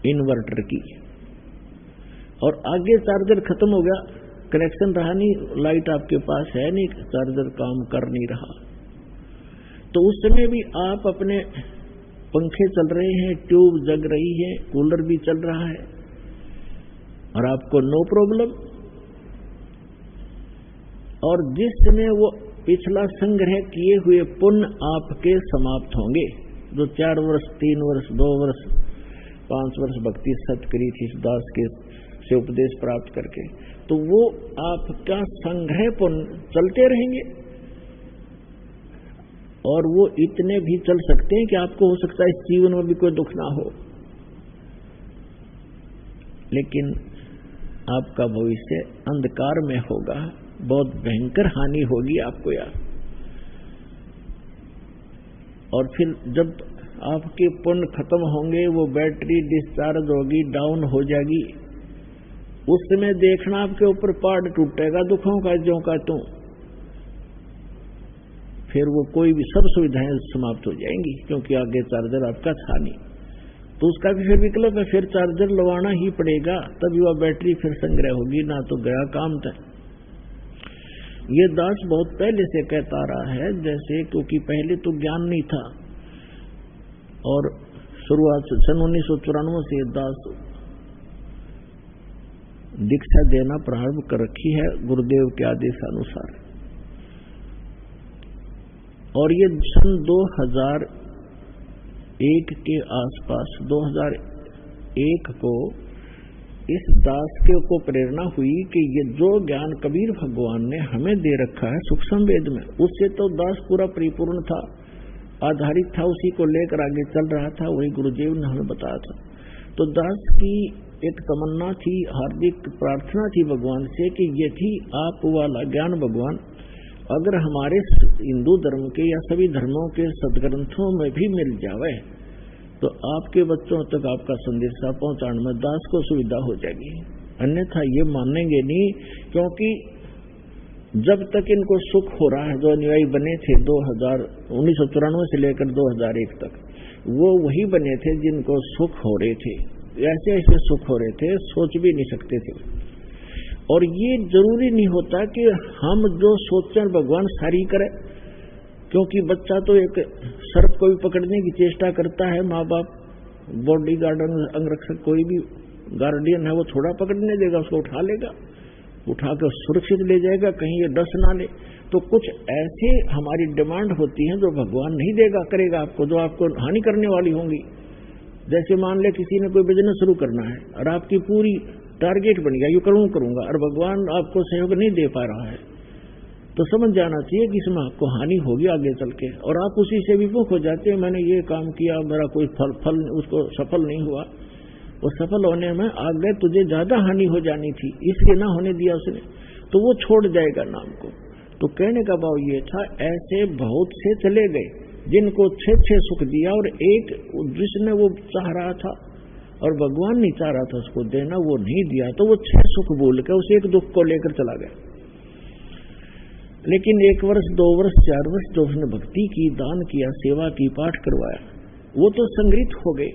इन्वर्टर की, और आगे चार्जर खत्म हो गया, कनेक्शन रहा नहीं, लाइट आपके पास है नहीं, चार्जर काम कर नहीं रहा, तो उस समय भी आप अपने पंखे चल रहे हैं, ट्यूब जग रही है, कूलर भी चल रहा है और आपको नो प्रॉब्लम। और जिस समय वो पिछला संग्रह किए हुए पुण्य आपके समाप्त होंगे, जो 4 वर्ष 3 वर्ष 2 वर्ष 5 वर्ष भक्ति सत करी थी इस दास के से उपदेश प्राप्त करके, तो वो आपका संग्रह पुण्य चलते रहेंगे और वो इतने भी चल सकते हैं कि आपको हो सकता है इस जीवन में भी कोई दुख ना हो, लेकिन आपका भविष्य अंधकार में होगा, बहुत भयंकर हानि होगी आपको यार। और फिर जब आपके पुण्य खत्म होंगे, वो बैटरी डिस्चार्ज होगी, डाउन हो जाएगी, उस समय देखना आपके ऊपर पहाड़ टूटेगा दुखों का ज्यों का त्यों, फिर वो कोई भी सब सुविधाएं समाप्त हो जाएंगी, क्योंकि आगे चार्जर आपका था नहीं, तो उसका भी फिर विकल्प है, फिर चार्जर लगवाना ही पड़ेगा, तभी वह बैटरी फिर संग्रह होगी, ना तो गया काम था। ये दास बहुत पहले से कहता रहा है, जैसे क्योंकि पहले तो ज्ञान नहीं था और शुरुआत सन 1994 से दास दीक्षा देना प्रारंभ कर रखी है गुरुदेव के आदेशानुसार, और ये सन 2001 के आसपास 2001 को इस दास के को प्रेरणा हुई कि ये जो ज्ञान कबीर भगवान ने हमें दे रखा है सूक्ष्म वेद में, उससे तो दास पूरा परिपूर्ण था, आधारित था, उसी को लेकर आगे चल रहा था, वही गुरुदेव ने हमें बताया था। तो दास की एक तमन्ना थी, हार्दिक प्रार्थना थी भगवान से कि यदि आप वाला ज्ञान भगवान अगर हमारे हिंदू धर्म के या सभी धर्मों के सदग्रंथों में भी मिल जावे तो आपके बच्चों तक आपका संदेशा पहुंचाने में दास को सुविधा हो जाएगी। अन्यथा ये मानेंगे नहीं, क्योंकि जब तक इनको सुख हो रहा है, जो अनुयायी बने थे 1994 से लेकर 2001 तक, वो वही बने थे जिनको सुख हो रहे थे, ऐसे ऐसे सुख हो रहे थे, सोच भी नहीं सकते थे। और ये जरूरी नहीं होता कि हम जो सोचें भगवान सारी करे, क्योंकि बच्चा तो एक सर्प को भी पकड़ने की चेष्टा करता है, माँ बाप, बॉडी गार्डन, अंगरक्षक, कोई भी गार्डियन है, वो थोड़ा पकड़ने देगा, उसको उठा लेगा, उठाकर सुरक्षित ले जाएगा, कहीं ये डस ना ले। तो कुछ ऐसे हमारी डिमांड होती है जो भगवान नहीं देगा, करेगा आपको, जो आपको हानि करने वाली होंगी। जैसे मान ले किसी ने कोई बिजनेस शुरू करना है और आपकी पूरी टारगेट बन गया, यू करूंगा, और भगवान आपको सहयोग नहीं दे पा रहा है, तो समझ जाना चाहिए कि इसमें आपको हानि होगी आगे चल के, और आप उसी से विमुख हो जाते हैं। मैंने ये काम किया, मेरा कोई फल उसको सफल नहीं हुआ, वो सफल होने में आगे तुझे ज्यादा हानि हो जानी थी, इसलिए ना होने दिया उसने, तो वो छोड़ जाएगा नाम को। तो कहने का भाव ये था, ऐसे बहुत से चले गए जिनको 6 सुख दिया, और एक जिसने वो चाह रहा था और भगवान नहीं चाह रहा था उसको देना, वो नहीं दिया, तो वो 6 सुख भूल के उस एक दुख को लेकर चला गया। लेकिन 1 वर्ष 2 वर्ष 4 वर्ष जो उसने भक्ति की, दान किया, सेवा की, पाठ करवाया, वो तो संग्रहित हो गए।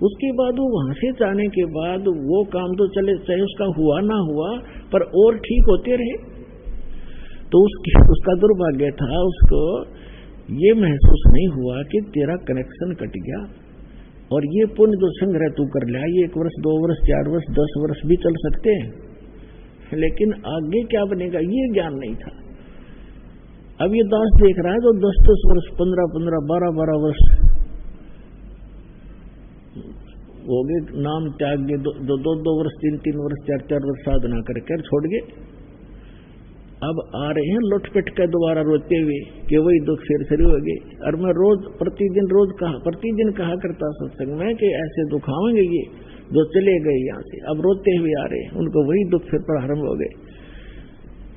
उसके बाद वो वहां से जाने के बाद वो काम तो चले, चाहे उसका हुआ ना हुआ, पर और ठीक होते रहे। तो उसका दुर्भाग्य था, उसको ये महसूस नहीं हुआ कि तेरा कनेक्शन कट गया, और ये पुण्य जो संग्रह तू कर लिया, ये 1 वर्ष 2 वर्ष 4 वर्ष 10 वर्ष भी चल सकते हैं, लेकिन आगे क्या बनेगा ये ज्ञान नहीं था। अब ये दास देख रहा है, तो 10-10 वर्ष 15-15 12-12 वर्ष हो गए, नाम त्याग गए, 2-2 वर्ष 3-3 वर्ष 4-4 वर्ष साधना करके छोड़ गए। अब आ रहे हैं लुटपिट के दोबारा रोते हुए कि वही दुख फिर शुरू हो गए। और मैं प्रतिदिन कहा करता सत्संग में कि ऐसे दुख आएंगे ये जो चले गए यहाँ से, अब रोते हुए आ रहे हैं, उनको वही दुख फिर प्रारंभ हो गए।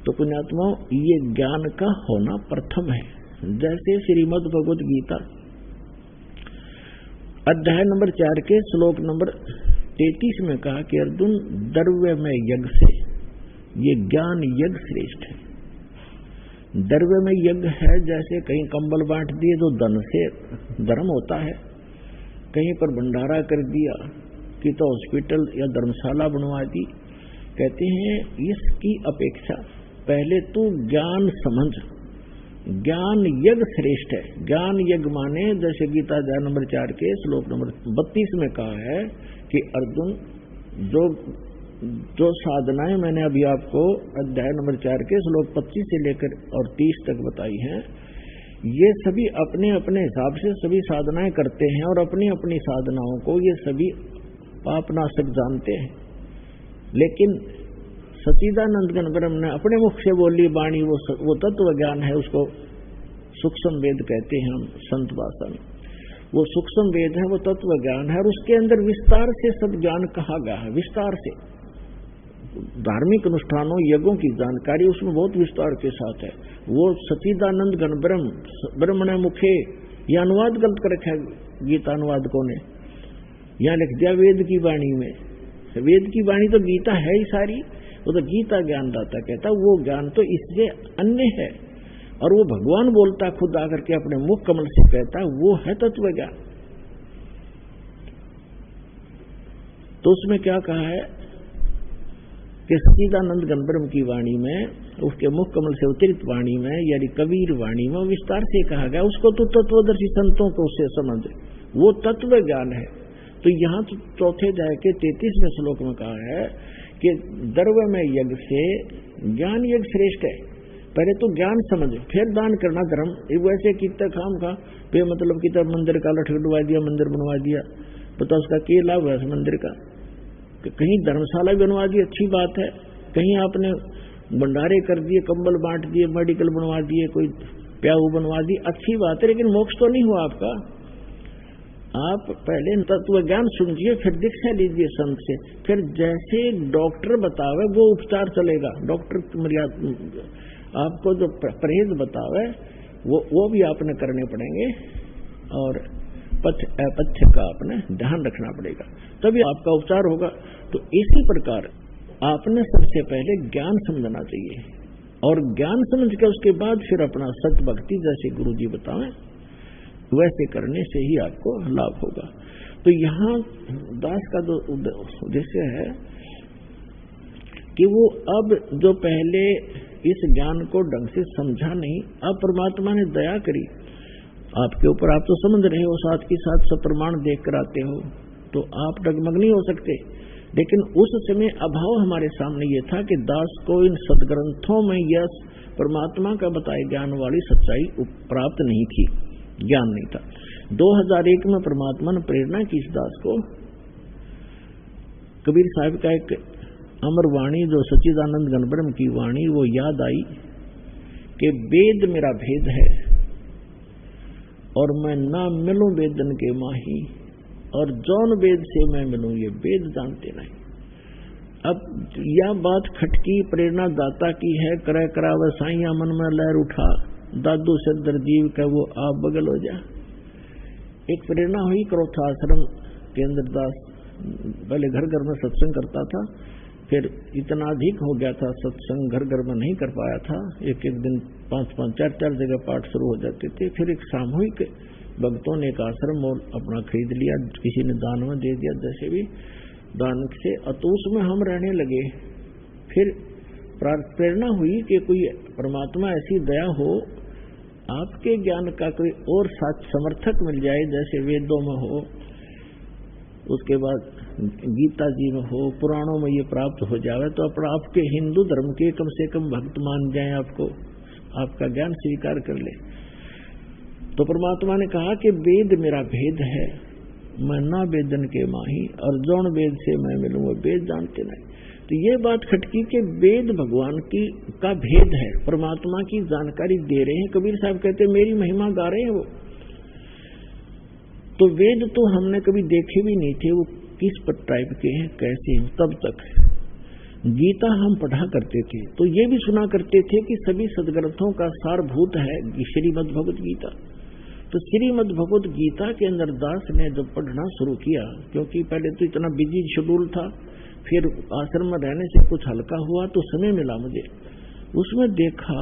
तो पुण्यात्माओं, ये ज्ञान का होना प्रथम है। जैसे श्रीमद् भगवद गीता अध्याय नंबर 4 के श्लोक नंबर 33 में कहा कि अर्जुन, द्रव्य में यज्ञ से ये ज्ञान यज्ञ श्रेष्ठ है। द्रव्य में यज्ञ है, जैसे कहीं कंबल बांट दिए तो धन से धर्म होता है, कहीं पर भंडारा कर दिया कि तो हॉस्पिटल या धर्मशाला बनवा दी। कहते हैं इसकी अपेक्षा पहले तू ज्ञान समझ, ज्ञान यज्ञ श्रेष्ठ है। ज्ञान यज्ञ माने जैसे गीता अध्याय नंबर 4 के श्लोक नंबर 32 में कहा है कि अर्जुन, जो साधनाएं मैंने अभी आपको अध्याय नंबर 4 के श्लोक 25 से लेकर और 30 तक बताई हैं, ये सभी अपने अपने हिसाब से सभी साधनाएं करते हैं और अपनी अपनी साधनाओं को ये सभी पापनाशक जानते हैं। लेकिन सच्चिदानंद घन ब्रह्म ने अपने मुख से बोली वाणी वो तत्व ज्ञान है, उसको सूक्ष्म वेद कहते हैं हम संत भाषा में। वो सूक्ष्म वेद है, वो तत्व ज्ञान है, और उसके अंदर विस्तार से सब ज्ञान कहा गया है। विस्तार से धार्मिक अनुष्ठानों यज्ञों की जानकारी उसमें बहुत विस्तार के साथ है। वो सच्चिदानंद घन ब्रह्मण मुखे, ये अनुवाद गलत कर रखा है गीता अनुवादकों ने, यहाँ लिख दिया वेद की वाणी में। वेद की वाणी तो गीता है ही सारी, वो तो गीता ज्ञानदाता कहता, वो ज्ञान तो इससे अन्य है, और वो भगवान बोलता खुद आकर के अपने मुख कमल से कहता, वो है तत्व ज्ञान। तो उसमें क्या कहा है कि सच्चिदानंद घन ब्रह्म की वाणी में, उसके मुख कमल से उतरित वाणी में, यानी कबीर वाणी में विस्तार से कहा गया, उसको तो तत्वदर्शी संतों को उससे समझ, वो तत्व ज्ञान है। तो यहाँ तो चौथे अध्याय के 33वें श्लोक में कहा है कि द्रव्य में यज्ञ से ज्ञान यज्ञ श्रेष्ठ है। पहले तो ज्ञान समझ, फिर दान करना धर्म। वैसे कितना काम का पे मतलब कितना मंदिर का लठगडवा दिया, मंदिर बनवा दिया, पता उसका क्या लाभ है मंदिर का? कहीं धर्मशाला बनवा दी, अच्छी बात है, कहीं आपने भंडारे कर दिए, कंबल बांट दिए, मेडिकल बनवा दिए, कोई प्याऊ बनवा दी, अच्छी बात है, लेकिन मोक्ष तो नहीं हुआ आपका। आप पहले तत्व ज्ञान सुनिए, फिर दीक्षा लीजिए संत से, फिर जैसे डॉक्टर बतावे वो उपचार चलेगा। डॉक्टर आपको जो परहेज बतावे वो भी आपने करने पड़ेंगे, और पथ्य का आपने ध्यान रखना पड़ेगा, तभी आपका उपचार होगा। तो इसी प्रकार आपने सबसे पहले ज्ञान समझना चाहिए, और ज्ञान समझ के उसके बाद फिर अपना सत भक्ति जैसे गुरु जी बताएं वैसे करने से ही आपको लाभ होगा। तो यहाँ दास का जो उद्देश्य है कि वो अब जो पहले इस ज्ञान को ढंग से समझा नहीं, अब परमात्मा ने दया करी आपके ऊपर, आप तो समझ रहे हो, साथ के साथ सब प्रमाण देख कर आते हो, तो आप डगमग नहीं हो सकते। लेकिन उस समय अभाव हमारे सामने ये था कि दास को इन सदग्रंथों में यह परमात्मा का बताए ज्ञान वाली सच्चाई प्राप्त नहीं थी, ज्ञान नहीं था। 2001 में परमात्मा ने प्रेरणा की इस दास को, कबीर साहब का एक अमर वाणी जो सच्चिदानंद गणब्रह्म की वाणी वो याद आई कि वेद मेरा भेद है और मैं ना मिलूं वेदन के माही, और जौन वेद से मैं मिलूं ये वेद जानते नहीं। अब यह बात खटकी प्रेरणा दाता की है, करे कराव साइया मन में लहर उठा, दादू सदर जीव का वो आप बगल हो जा। एक प्रेरणा हुई क्रोथा आश्रम के अंदर दास पहले घर घर में सत्संग करता था, फिर इतना अधिक हो गया था सत्संग घर घर में नहीं कर पाया था, एक एक दिन 5-5 4-4 जगह पाठ शुरू हो जाते थे। फिर एक सामूहिक भक्तों ने एक आश्रम और अपना खरीद लिया, किसी ने दान में दे दिया, जैसे भी दान से अतूस में हम रहने लगे। फिर प्रेरणा हुई कि कोई परमात्मा ऐसी दया हो, आपके ज्ञान का कोई और समर्थक मिल जाए, जैसे वेदों में हो, उसके बाद गीता जी में हो, पुराणों में ये प्राप्त हो जाए, तो आपके हिंदू धर्म के कम से कम भक्त मान जाए, आपको आपका ज्ञान स्वीकार कर ले। तो परमात्मा ने कहा कि वेद मेरा भेद है, मैं ना वेदन के माही, और जौन वेद से मैं मिलूं वो वेद जानते नहीं। तो ये बात खटकी के वेद भगवान की का भेद है, परमात्मा की जानकारी दे रहे हैं। कबीर साहब कहते हैं मेरी महिमा गा रहे हैं वो। तो वेद तो हमने कभी देखे भी नहीं थे, वो किस टाइप के हैं, कैसे हैं। तब तक गीता हम पढ़ा करते थे, तो ये भी सुना करते थे कि सभी सदग्रंथों का सारभूत है श्रीमद् भगवत गीता। तो श्रीमद् भगवत गीता के अंदर दास ने जब पढ़ना शुरू किया, क्योंकि पहले तो इतना बिजी शेड्यूल था, फिर आश्रम में रहने से कुछ हल्का हुआ तो समय मिला मुझे, उसमें देखा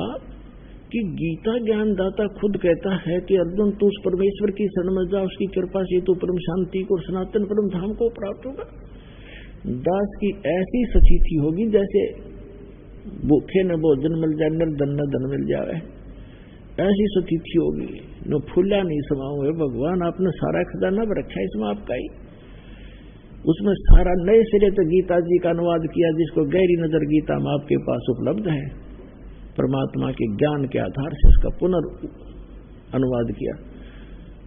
कि गीता ज्ञानदाता खुद कहता है कि अर्जुन तू उस परमेश्वर की शरण में जा, उसकी कृपा से तू परम शांति को, सनातन परम धाम को प्राप्त होगा। दास की ऐसी सचीथी होगी जैसे भूखे न भोजन मिल जाए, निर्धन न धन मिल जाए, ऐसी सचीथी होगी। न फूला नहीं समाओ है भगवान, आपने सारा खजाना रखा है इसमें आपका ही। उसमें सारा नए सिरे से गीता जी का अनुवाद किया, जिसको गहरी नजर गीता में आपके पास उपलब्ध है, परमात्मा के ज्ञान के आधार से इसका पुनर्अनुवाद किया।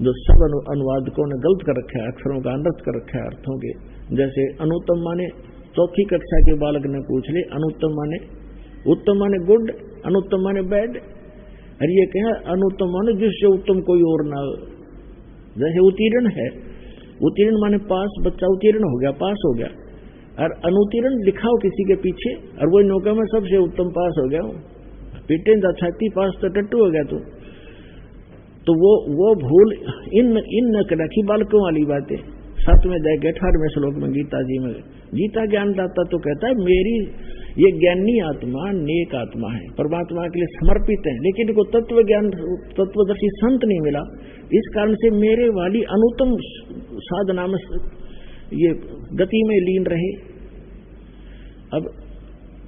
जो सब अनुवादकों ने गलत कर रखा है, अक्षरों का अनर्थ कर रखा है अर्थों के। जैसे अनुत्तम माने, चौथी कक्षा के बालक ने पूछ ले, अनुत्तम माने, उत्तम माने गुड, अनुत्तम माने बैड, और ये क्या अनुत्तम माने जिससे उत्तम कोई और ना हो। जैसे उत्तीर्ण है, उत्तीर्ण माने पास, बच्चा उत्तीर्ण हो गया, पास हो गया, और अनुत्तीर्ण लिखाओ किसी के पीछे, और वो नौका में सबसे उत्तम पास हो गया, पीटे छाती पास तो टट्टू हो गया। तो वो भूल इन रखी बालकों वाली बातें। 7वें अध्याय 18वें श्लोक में गीता जी में गीता ज्ञानदाता तो कहता है मेरी ये ज्ञानी आत्मा नेक आत्मा है, परमात्मा के लिए समर्पित है, लेकिन इनको तत्व ज्ञान तत्वदर्शी संत नहीं मिला, इस कारण से मेरे वाली अनुत्तम साधना में ये गति में लीन रहे। अब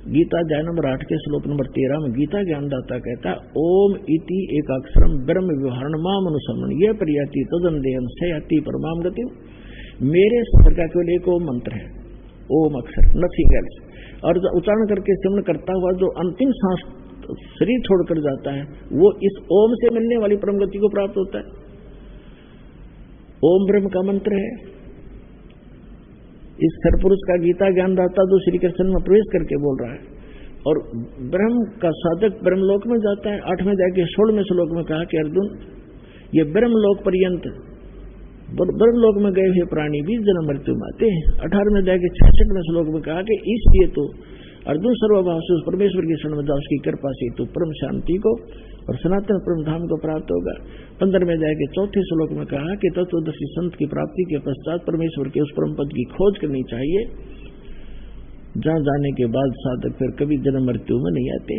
गीता अध्याय नंबर 8 के श्लोक नंबर 13 में गीता ज्ञानदाता कहता है ओम इति एक अक्षरम ब्रह्म व्यवहारण माम अनुसमन ये प्रियति तदन देहम सयाति परमाम गति। मेरे शब्द का केवल एक ओम मंत्र है, ओम अक्षर, नथिंग एल्स। और उच्चारण करके सिमरण करता हुआ जो अंतिम सांस शरीर छोड़कर जाता है, वो इस ओम से मिलने वाली परम गति को प्राप्त होता है। ओम ब्रह्म का मंत्र है। इस सरपुरुष का गीता ज्ञानदाता जो श्री कृष्ण में प्रवेश करके बोल रहा है, और ब्रह्म का साधक ब्रह्मलोक में जाता है। 8वें अध्याय के 16वें श्लोक में कहा कि अर्जुन, ये ब्रह्मलोक पर्यंत ब्रह्मलोक में गए हुए प्राणी भी जन्म मृत्यु में आते हैं। 18वें अध्याय के 66वें श्लोक में कहा कि इसलिए तो अर्जुन सर्वभाव से उस परमेश्वर की शरण में जा, उसकी कृपा से तो परम शांति को और सनातन परम धाम को प्राप्त होगा। 15वें अध्याय के 4थे श्लोक में कहा कि तत्वदर्शी संत की प्राप्ति के पश्चात परमेश्वर के उस परम पद की खोज करनी चाहिए, जहां जाने के बाद साधक फिर कभी जन्म मृत्यु में नहीं आते।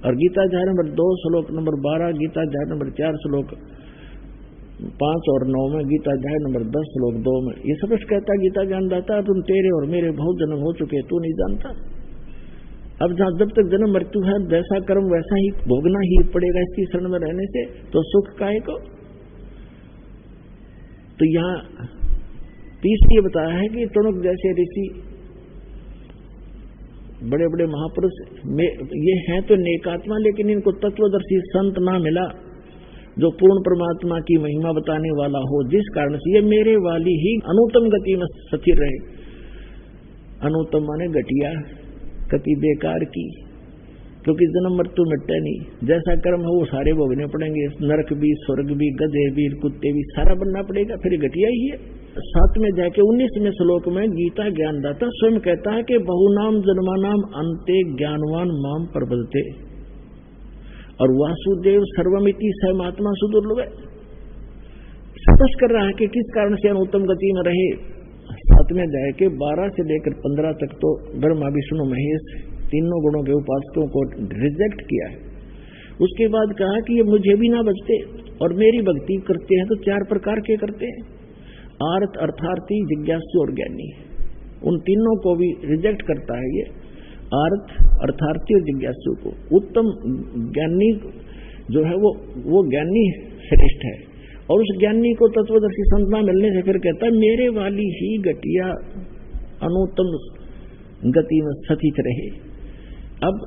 और गीता अध्याय नंबर 2 श्लोक नंबर 12, गीता अध्याय नंबर 4 श्लोक 5 और 9 में, गीता अध्याय नंबर 10 श्लोक 2 में ये स्पष्ट कहता है गीता ज्ञानदाता, तुम तेरे और मेरे बहुत जन्म हो चुके, तू नहीं जानता। अब जब तक जन्म मृत्यु है, जैसा कर्म वैसा ही भोगना ही पड़ेगा इसकी शरण में रहने से, तो सुख काहे को। तो यहाँ तीसरी बताया है कि टुणक जैसे ऋषि, बड़े बड़े महापुरुष ये हैं तो नेकात्मा, लेकिन इनको तत्वदर्शी संत ना मिला जो पूर्ण परमात्मा की महिमा बताने वाला हो, जिस कारण से ये मेरे वाली ही अनुत्तम गति में स्थिर रहे। अनुत्तम माने घटिया गति, बेकार की, क्योंकि जन्म मृत्यु मिटता नहीं। जैसा कर्म है वो सारे भोगने पड़ेंगे, नरक भी, स्वर्ग भी, गधे भी, कुत्ते भी, सारा बनना पड़ेगा, फिर घटिया ही है। 7वें अध्याय के 19वें श्लोक में गीता ज्ञानदाता स्वयं कहता है कि बहुनाम जन्मानाम अंते ज्ञानवान माम प्रपद्यते, और वासुदेव सर्वमिति सहमात्मा सुदुर्लभ है। स्पष्ट कर रहा है कि किस कारण से अनुत्तम गति में रहे। 7वें अध्याय के 12 से लेकर 15 तक तो ब्रह्मा विष्णु महेश तीनों गुणों के उपासकों को रिजेक्ट किया है। उसके बाद कहा कि ये मुझे भी ना बचते और मेरी भक्ति करते हैं तो 4 प्रकार के करते हैं, आर्त, अर्थार्थी, जिज्ञासु और ज्ञानी। उन तीनों को भी रिजेक्ट करता है ये, आर्त, अर्थार्थी और जिज्ञासु को। उत्तम ज्ञानी जो है वो ज्ञानी श्रेष्ठ है, और उस ज्ञानी को तत्वदर्शी संत ना मिलने से फिर कहता है मेरे वाली ही घटिया अनुत्तम गति में स्थित रहे। अब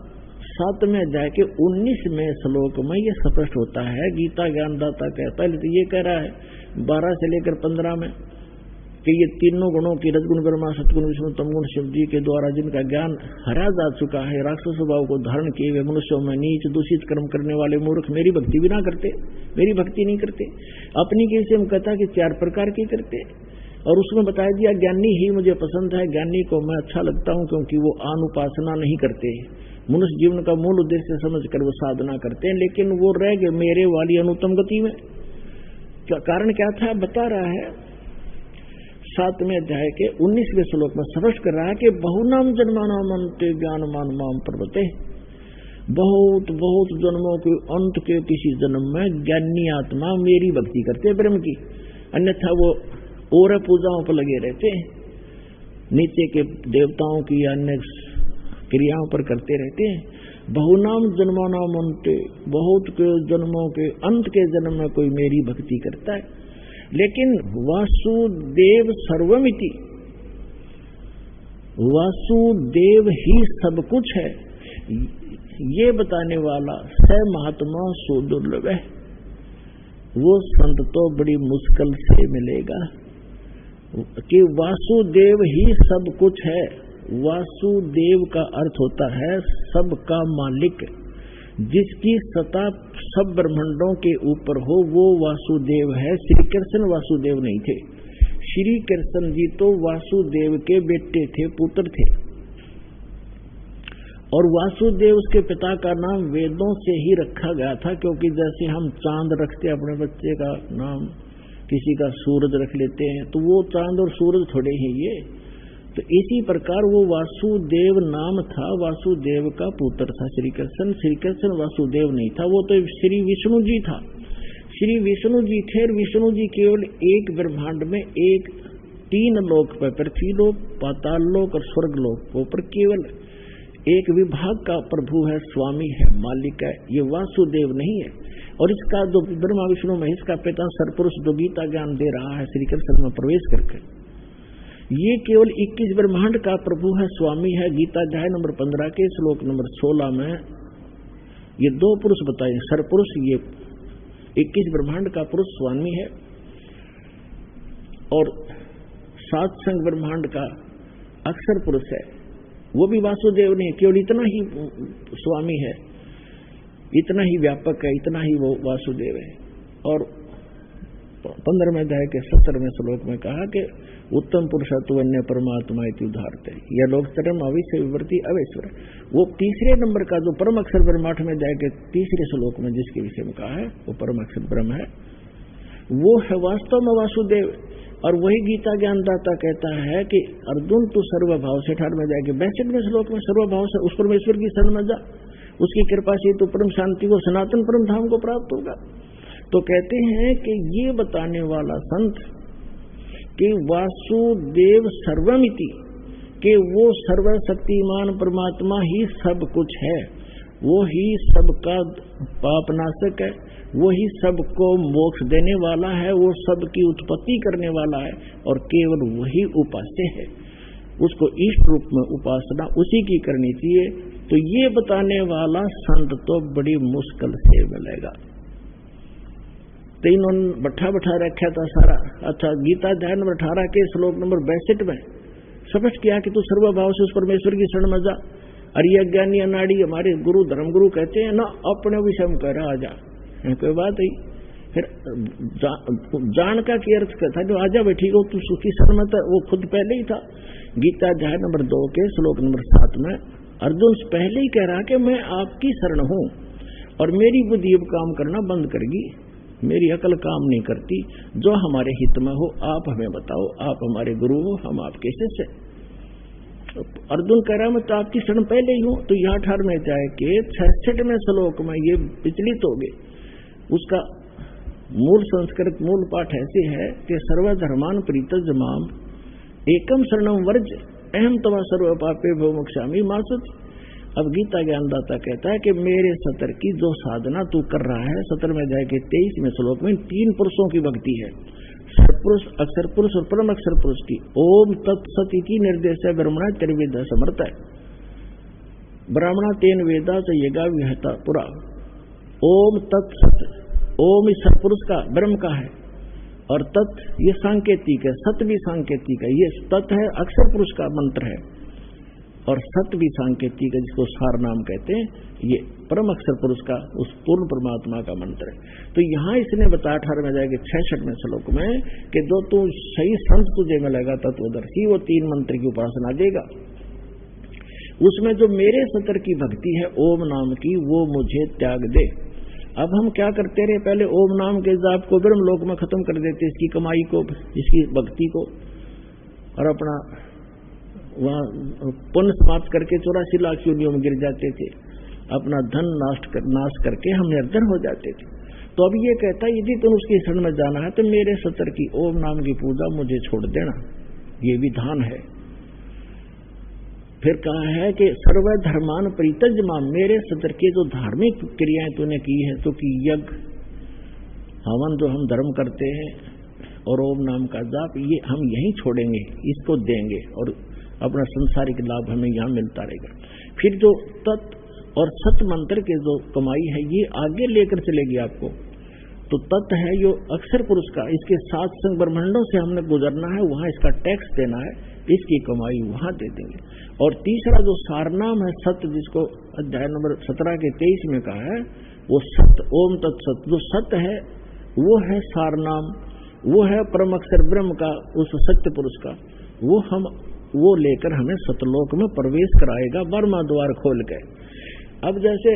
7वें अध्याय के 19वें श्लोक में ये स्पष्ट होता है, गीता ज्ञानदाता कहता है, तो ये कह रहा है 12 से लेकर 15 में कि ये तीनों गुणों की रजगुण, ब्रह्मा, सतगुण, विष्णु, तमगुण शिव जी के द्वारा जिनका ज्ञान हरा जा चुका है, राक्षस स्वभाव को धारण किए हुए मनुष्यों में नीच दूषित कर्म करने वाले मूर्ख मेरी भक्ति भी ना करते, मेरी भक्ति नहीं करते। अपनी कैसे हम कहता कि 4 प्रकार की करते, और उसमें बताया दिया ज्ञानी ही मुझे पसंद है, ज्ञानी को मैं अच्छा लगता हूं क्योंकि वो अनुपासना नहीं करते, मनुष्य जीवन का मूल उद्देश्य समझकर वो साधना करते हैं, लेकिन वो रह गए मेरे वाली अनुत्तम गति में। कारण क्या था बता रहा है 7वें अध्याय के 19वें श्लोक में स्पष्ट कर रहा है कि बहुनाम जन्मानाम अंते ज्ञानमान माम प्रपद्यते, बहुत बहुत जन्मों के अंत के किसी जन्म में ज्ञानी आत्मा मेरी भक्ति करते ब्रह्म की, अन्यथा वो और पूजाओं पर लगे रहते हैं, नीचे के देवताओं की अन्य क्रियाओं पर करते रहते हैं। बहुनाम जन्मानाम अंते, बहुत के जन्मों के अंत के जन्म में कोई मेरी भक्ति करता है, लेकिन वासुदेव सर्वमिति, वासुदेव ही सब कुछ है, ये बताने वाला स महात्मा सुदुर्लभ है। वो संत तो बड़ी मुश्किल से मिलेगा कि वासुदेव ही सब कुछ है। वासुदेव का अर्थ होता है सबका मालिक, जिसकी सत्ता सब ब्रह्मांडों के ऊपर हो, वो वासुदेव है। श्री कृष्ण वासुदेव नहीं थे, श्री कृष्ण जी तो वासुदेव के बेटे थे, पुत्र थे, और वासुदेव उसके पिता का नाम वेदों से ही रखा गया था, क्योंकि जैसे हम चांद रखते अपने बच्चे का नाम, किसी का सूरज रख लेते हैं, तो वो चांद और सूरज थोड़े ही ये, तो इसी प्रकार वो वासुदेव नाम था, वासुदेव का पुत्र था श्री कृष्ण। श्री कृष्ण वासुदेव नहीं था, वो तो श्री विष्णु जी था। श्री विष्णु जी थे, और विष्णु जी केवल एक ब्रह्मांड में 3 लोक पर, पृथ्वी लोक, पाताल लोक और स्वर्ग लोक पर केवल एक विभाग का प्रभु है, स्वामी है, मालिक है, ये वासुदेव नहीं है। और इसका जो ब्रह्मा विष्णु महेश का पिता सरपुरुष जो गीता ज्ञान दे रहा है श्री कृष्ण में प्रवेश करके, ये केवल 21 ब्रह्मांड का प्रभु है, स्वामी है। गीता अध्याय नंबर 15 के श्लोक नंबर 16 में ये 2 पुरुष बताए, सरपुरुष ये 21 ब्रह्मांड का पुरुष स्वामी है, और 7 संग ब्रह्मांड का अक्षर पुरुष है, वो भी वासुदेव नहीं, केवल इतना ही स्वामी है, इतना ही व्यापक है, इतना ही वो वासुदेव है। और 15वें अध्याय के 17वें श्लोक में कहा कि उत्तम पुरुषत्व अन्य परमात्मा इति उदाहरते, यह लोक चरम अविश्य विवर्ती अवेश्वर। वो तीसरे नंबर का जो परम अक्षर ब्रह्म 8वें अध्याय के तीसरे श्लोक में जिसके विषय में कहा है वो परम अक्षर ब्रह्म है, वो है वास्तव में वासुदेव। और वही गीता ज्ञानदाता कहता है कि अर्जुन तू सर्वभाव से 18वें अध्याय के 62वें श्लोक में सर्वभाव से उस परमेश्वर की शरण में जा, उसकी कृपा से तो परम शांति को सनातन परम धाम को प्राप्त होगा। तो कहते हैं कि ये बताने वाला संत कि वासुदेव सर्वमिति, कि वो सर्वशक्तिमान परमात्मा ही सब कुछ है, वो ही सबका पापनाशक है, वो ही सबको मोक्ष देने वाला है, वो सबकी उत्पत्ति करने वाला है और केवल वही उपास्य है, उसको इष्ट रूप में उपासना उसी की करनी चाहिए। तो ये बताने वाला संत तो बड़ी मुश्किल से मिलेगा। तो इन्होंने बैठा रखा था सारा। अच्छा, गीता अध्याय नंबर 18 के श्लोक नंबर 62 में स्पष्ट किया कि तू सर्वभाव से उस परमेश्वर की शरण में जा। अरिय ज्ञानी अनाड़ी हमारे गुरु धर्मगुरु कहते हैं ना, अपने विषय में कह रहा आजा, कोई बात ही। फिर जान का क्या अर्थ था, जो आजा बैठी हो तू सुखी शरण में था, वो खुद पहले ही था। गीता अध्याय नंबर 2 के श्लोक नंबर 7 में अर्जुन पहले ही कह रहा कि मैं आपकी शरण हूं और मेरी बुद्धि अब काम करना बंद करेगी, मेरी अकल काम नहीं करती, जो हमारे हित में हो आप हमें बताओ, आप हमारे गुरु हो, हम आपके शिष्य। अर्जुन कह रहा मैं तो आपकी शरण पहले ही हूं। तो यह 18वें अध्याय के 66वें श्लोक में ये विचलित हो गए। उसका मूल संस्कृत मूल पाठ ऐसे है कि सर्वधर्मान प्रीतज माम एकम शरणम वर्ज अहम तवा सर्व पापे भव मोक्षामि मा शुचि। अब गीता ज्ञानदाता कहता है कि मेरे सतर की जो साधना तू कर रहा है, 17वें अध्याय के 23वें श्लोक में 3 पुरुषों की भक्ति है, सत्पुरुष, अक्षर पुरुष और परम अक्षर पुरुष की। ओम तत्सत इति निर्देश है ब्रह्मणा त्रिवेद समर्थ है, ब्राह्मणा तेन वेदा च यगा विहता पुरा। ओम तत्सत, ओम इस सत्पुरुष का ब्रह्म का है और तत् ये सांकेतिक है, सत भी सांकेतिक है। ये तत् है अक्षर पुरुष का मंत्र है और सत भी सांकेतिक है, जिसको सार नाम कहते हैं। ये परम अक्षर पुरुष का उस पूर्ण परमात्मा का मंत्र है। तो यहाँ इसने बताया 18वें अध्याय के 66वें श्लोक में कि जो तू सही संत तुझे मिलेगा तत्वदर्शी, वो 3 मंत्र की उपासना देगा। उसमें जो मेरे सतर की भक्ति है ओम नाम की, वो मुझे त्याग दे। अब हम क्या करते रहे, पहले ओम नाम के जाप को ब्रह्म लोक में खत्म कर देते, इसकी कमाई को, इसकी भक्ति को, और अपना वहां पुण्य समाप्त करके 84 लाख योनियों में गिर जाते थे, अपना धन नाश करके हम निर्धन हो जाते थे। तो अब ये कहता है यदि तुम उसकी शरण में जाना है तो मेरे सतर की ओम नाम की पूजा मुझे छोड़ देना, ये विधान है। फिर कहा है कि सर्व धर्मान परितज माम, मेरे सतर के जो धार्मिक क्रियाएं तूने की है, तो कि यज्ञ हवन जो हम धर्म करते हैं और ओम नाम का जाप, ये हम यहीं छोड़ेंगे, इसको देंगे और अपना संसारिक लाभ हमें यहाँ मिलता रहेगा। फिर जो तत् और सत मंत्र के जो कमाई है ये आगे लेकर चलेगी आपको। तो तत् है जो अक्षर पुरुष का, इसके 7 संग ब्रह्मांडों से हमने गुजरना है, वहां इसका टैक्स देना है, इसकी कमाई वहां दे देंगे। और तीसरा जो सारनाम है सत्य, जिसको अध्याय नंबर 17 के 23 में कहा है, वो सत्य ओम तत्सत, जो सत्य है वो है सारनाम, वो है परम अक्षर ब्रह्म का, उस सत्य पुरुष का, वो लेकर हमें सतलोक में प्रवेश कराएगा बर्मा द्वार खोल के। अब जैसे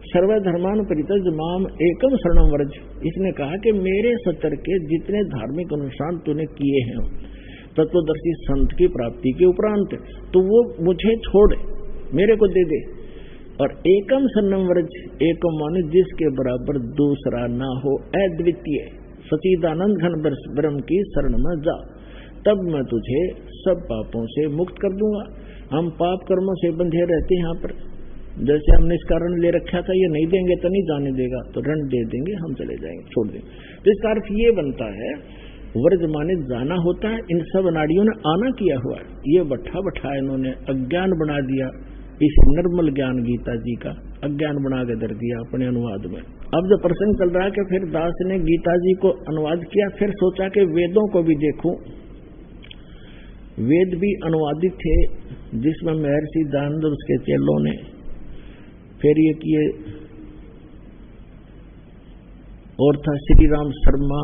सर्वधर्मान परितज माम एकम शरणम व्रज, इसने कहा कि मेरे सतर के जितने धार्मिक अनुष्ठान तूने किए हैं तत्वदर्शी संत की प्राप्ति के उपरांत, तो वो मुझे छोड़ मेरे को दे दे। और एकम शरणम व्रज, एकम माने जिसके बराबर दूसरा ना हो, अद्वितीय सच्चिदानंद घन ब्रह्म की शरण में जा, तब मैं तुझे सब पापों से मुक्त कर दूंगा। हम पाप कर्मों से बंधे रहते हैं यहाँ पर, जैसे हमने इसका ऋण ले रखा था, ये नहीं देंगे तो नहीं जाने देगा, तो ऋण दे देंगे, हम चले जाएंगे, छोड़ देंगे। तो इसका अर्थ ये बनता है व्रज माने जाना होता है। इन सब नाड़ियों ने आना किया हुआ है, ये बैठा इन्होंने अज्ञान बना दिया, इस निर्मल ज्ञान गीता जी का अज्ञान बना के दर दिया अपने अनुवाद में। अब जो प्रसंग चल रहा है कि फिर दास ने गीता जी को अनुवाद किया, फिर सोचा कि वेदों को भी देखूं, वेद भी अनुवादित थे जिसमें महर्षि दयानंद और उसके चेलों ने फिर ये किए, और था श्री राम शर्मा,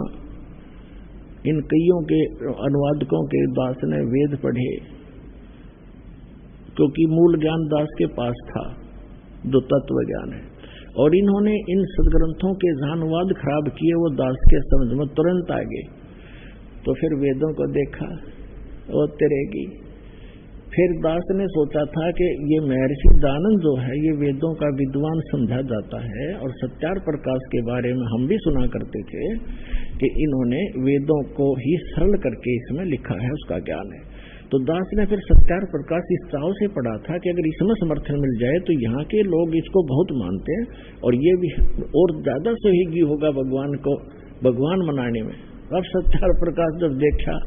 इन कईयों के अनुवादकों के दास ने वेद पढ़े, क्योंकि मूल ज्ञान दास के पास था जो तत्व ज्ञान है, और इन्होंने इन सदग्रंथों के अनुवाद खराब किए, वो दास के समझ में तुरंत आ गए। तो फिर वेदों को देखा वो तिरेगी। फिर दास ने सोचा था कि ये महर्षि दयानंद जो है ये वेदों का विद्वान समझा जाता है, और सत्यार प्रकाश के बारे में हम भी सुना करते थे कि इन्होंने वेदों को ही सरल करके इसमें लिखा है, उसका ज्ञान है। तो दास ने फिर सत्यार प्रकाश इस चाव से पढ़ा था कि अगर इसमें समर्थन मिल जाए तो यहाँ के लोग इसको बहुत मानते हैं, और ये भी और ज्यादा सहयोगी होगा भगवान को भगवान मनाने में। अब सत्यार प्रकाश जब देखा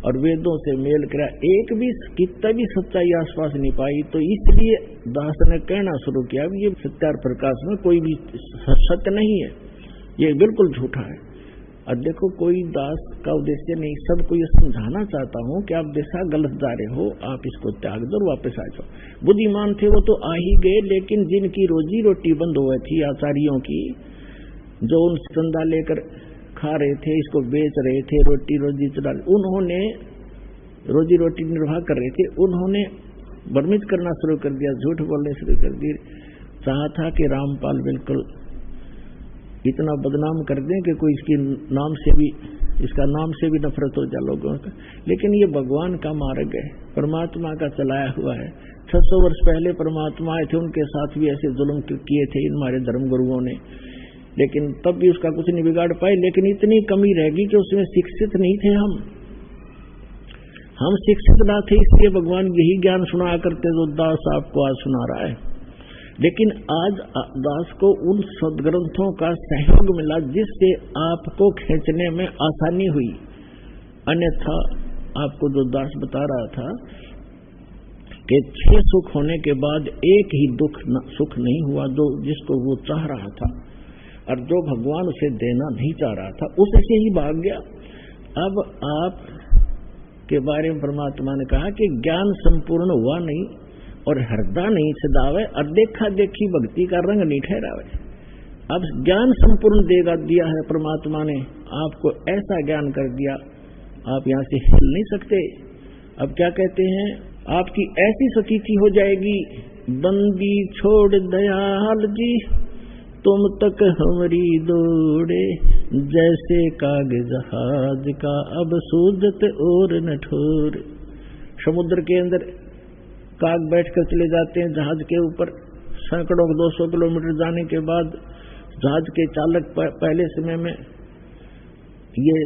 और वेदों से मेल करा, एक भी कितना भी सच्चाई आसपास नहीं पाई, तो इसलिए दास ने कहना शुरू किया ये सत्यार प्रकाश में कोई भी सत्य नहीं है, ये बिल्कुल झूठा है। और देखो कोई दास का उद्देश्य नहीं, सबको ये समझाना चाहता हूँ कि आप दिशा गलत जा रहे हो, आप इसको त्याग दो और वापस आ जाओ। बुद्धिमान थे वो तो आ ही गए, लेकिन जिनकी रोजी रोटी बंद हुई थी आचार्यों की, जो उन चंदा लेकर खा रहे थे, इसको बेच रहे थे, रोटी रोजी चला, उन्होंने रोजी रोटी निर्वाह कर रहे थे, उन्होंने भ्रमित करना शुरू कर दिया, झूठ बोलने शुरू कर दिए। चाहा था कि रामपाल बिल्कुल इतना बदनाम कर दें कि कोई इसकी नाम से भी, इसका नाम से भी नफरत हो जाए लोगों का, लेकिन ये भगवान का मार्ग है, परमात्मा का चलाया हुआ है। 600 वर्ष पहले परमात्मा आए थे, उनके साथ भी ऐसे जुल्म किए थे हमारे धर्म गुरुओं ने, लेकिन तब भी उसका कुछ नहीं बिगाड़ पाए। लेकिन इतनी कमी रहेगी कि उसमें शिक्षित नहीं थे हम शिक्षित ना थे, इसलिए भगवान यही ज्ञान सुना करते जो दास आपको आज सुना रहा है। लेकिन आज दास को उन सदग्रंथों का सहयोग मिला जिससे आपको खींचने में आसानी हुई, अन्यथा आपको जो दास बता रहा था कि 6 सुख होने के बाद एक ही सुख नहीं हुआ जो जिसको वो चाह रहा था, और जो भगवान उसे देना नहीं चाह रहा था उससे ही भाग गया। अब आप के बारे में परमात्मा ने कहा कि ज्ञान संपूर्ण हुआ नहीं और हृदय नहीं सदावे, और देखा देखी भक्ति का रंग नहीं ठहरावे। अब ज्ञान संपूर्ण दिया है परमात्मा ने, आपको ऐसा ज्ञान कर दिया आप यहां से हिल नहीं सकते। अब क्या कहते हैं, आपकी ऐसी स्थिति हो जाएगी, बंदी छोड़ दयाल जी तुम तक हमारी दौड़े, जैसे कागज जहाज का अब सूजत और न ठोर। समुद्र के अंदर काग बैठकर चले जाते हैं जहाज के ऊपर, सैकड़ों 200 किलोमीटर जाने के बाद जहाज के चालक पहले समय में ये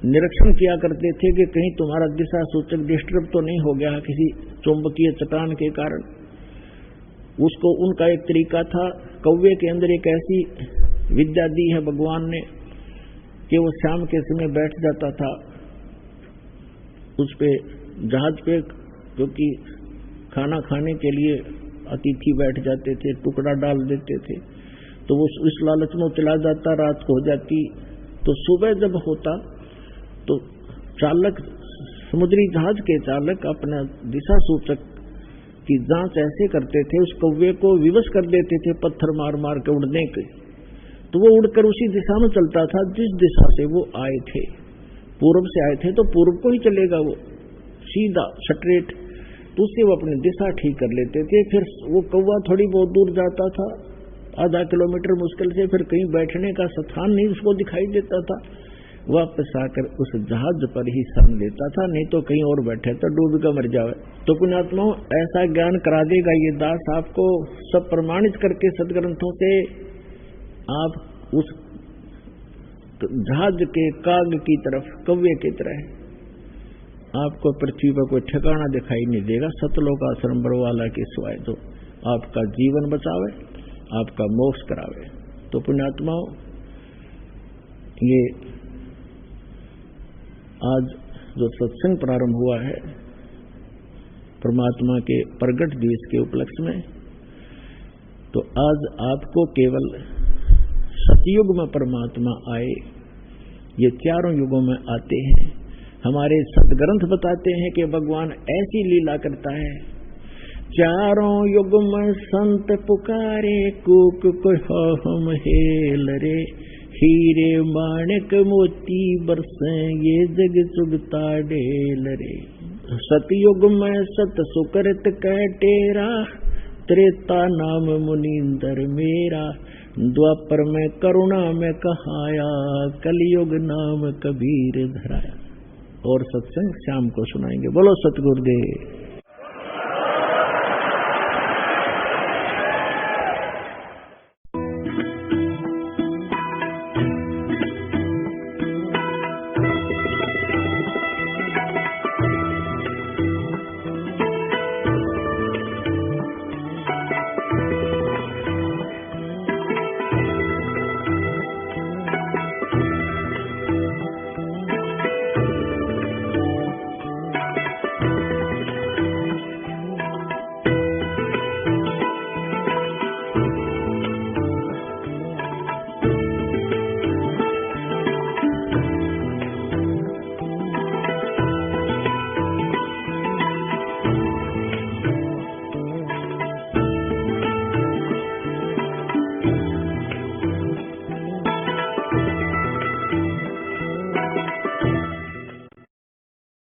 निरीक्षण किया करते थे कि कहीं तुम्हारा दिशा सूचक डिस्टर्ब तो नहीं हो गया किसी चुंबकीय चट्टान के कारण। उसको उनका एक तरीका था, कौवे के अंदर एक ऐसी विद्या दी है भगवान ने कि वो शाम के समय बैठ जाता था उस पे जहाज पे, क्योंकि खाना खाने के लिए अतिथि बैठ जाते थे, टुकड़ा डाल देते थे, तो वो इस लालच में चला जाता, रात को हो जाती, तो सुबह जब होता तो चालक, समुद्री जहाज के चालक अपना दिशा सूचक की जांच ऐसे करते थे, उस कौवे को विवश कर देते थे पत्थर मार मार के उड़ने के, तो वो उड़कर उसी दिशा में चलता था जिस दिशा से वो आए थे। पूर्व से आए थे तो पूर्व को ही चलेगा वो सीधा स्ट्रेट, तो उससे वो अपनी दिशा ठीक कर लेते थे। फिर वो कौवा थोड़ी बहुत दूर जाता था, आधा किलोमीटर मुश्किल से, फिर कहीं बैठने का स्थान नहीं उसको दिखाई देता था, वापस आकर उस जहाज पर ही शरण लेता था, नहीं तो कहीं और बैठे तो डूब कर मर जावे। तो पुण्यात्माओं ऐसा ज्ञान करा देगा ये दास आपको, सब प्रमाणित करके सदग्रंथों से आप उस जहाज के काग की तरफ, कौवे की तरह आपको पृथ्वी पर कोई ठिकाना दिखाई नहीं देगा सतलोक आश्रम बरवाला के सिवाय, जो आपका जीवन बचावे, आपका मोक्ष करावे। तो पुण्यात्माओं ये आज जो सत्संग प्रारंभ हुआ है परमात्मा के प्रगट दिवस के उपलक्ष्य में, तो आज आपको केवल सतयुग में परमात्मा आए, ये चारों युगों में आते हैं, हमारे सदग्रंथ बताते हैं कि भगवान ऐसी लीला करता है। चारों युग में संत पुकारे, कूक को हम हेल रे, हीरे माणिक मोती बरसे, ये जग चुगता ढेल रे। सतयुग में सत सुकृत कह टेरा, त्रेता नाम मुनींदर मेरा, द्वापर में करुणा में कहाया, कलयुग नाम कबीर धराया। और सत्संग शाम को सुनाएंगे। बोलो सतगुरुदेव।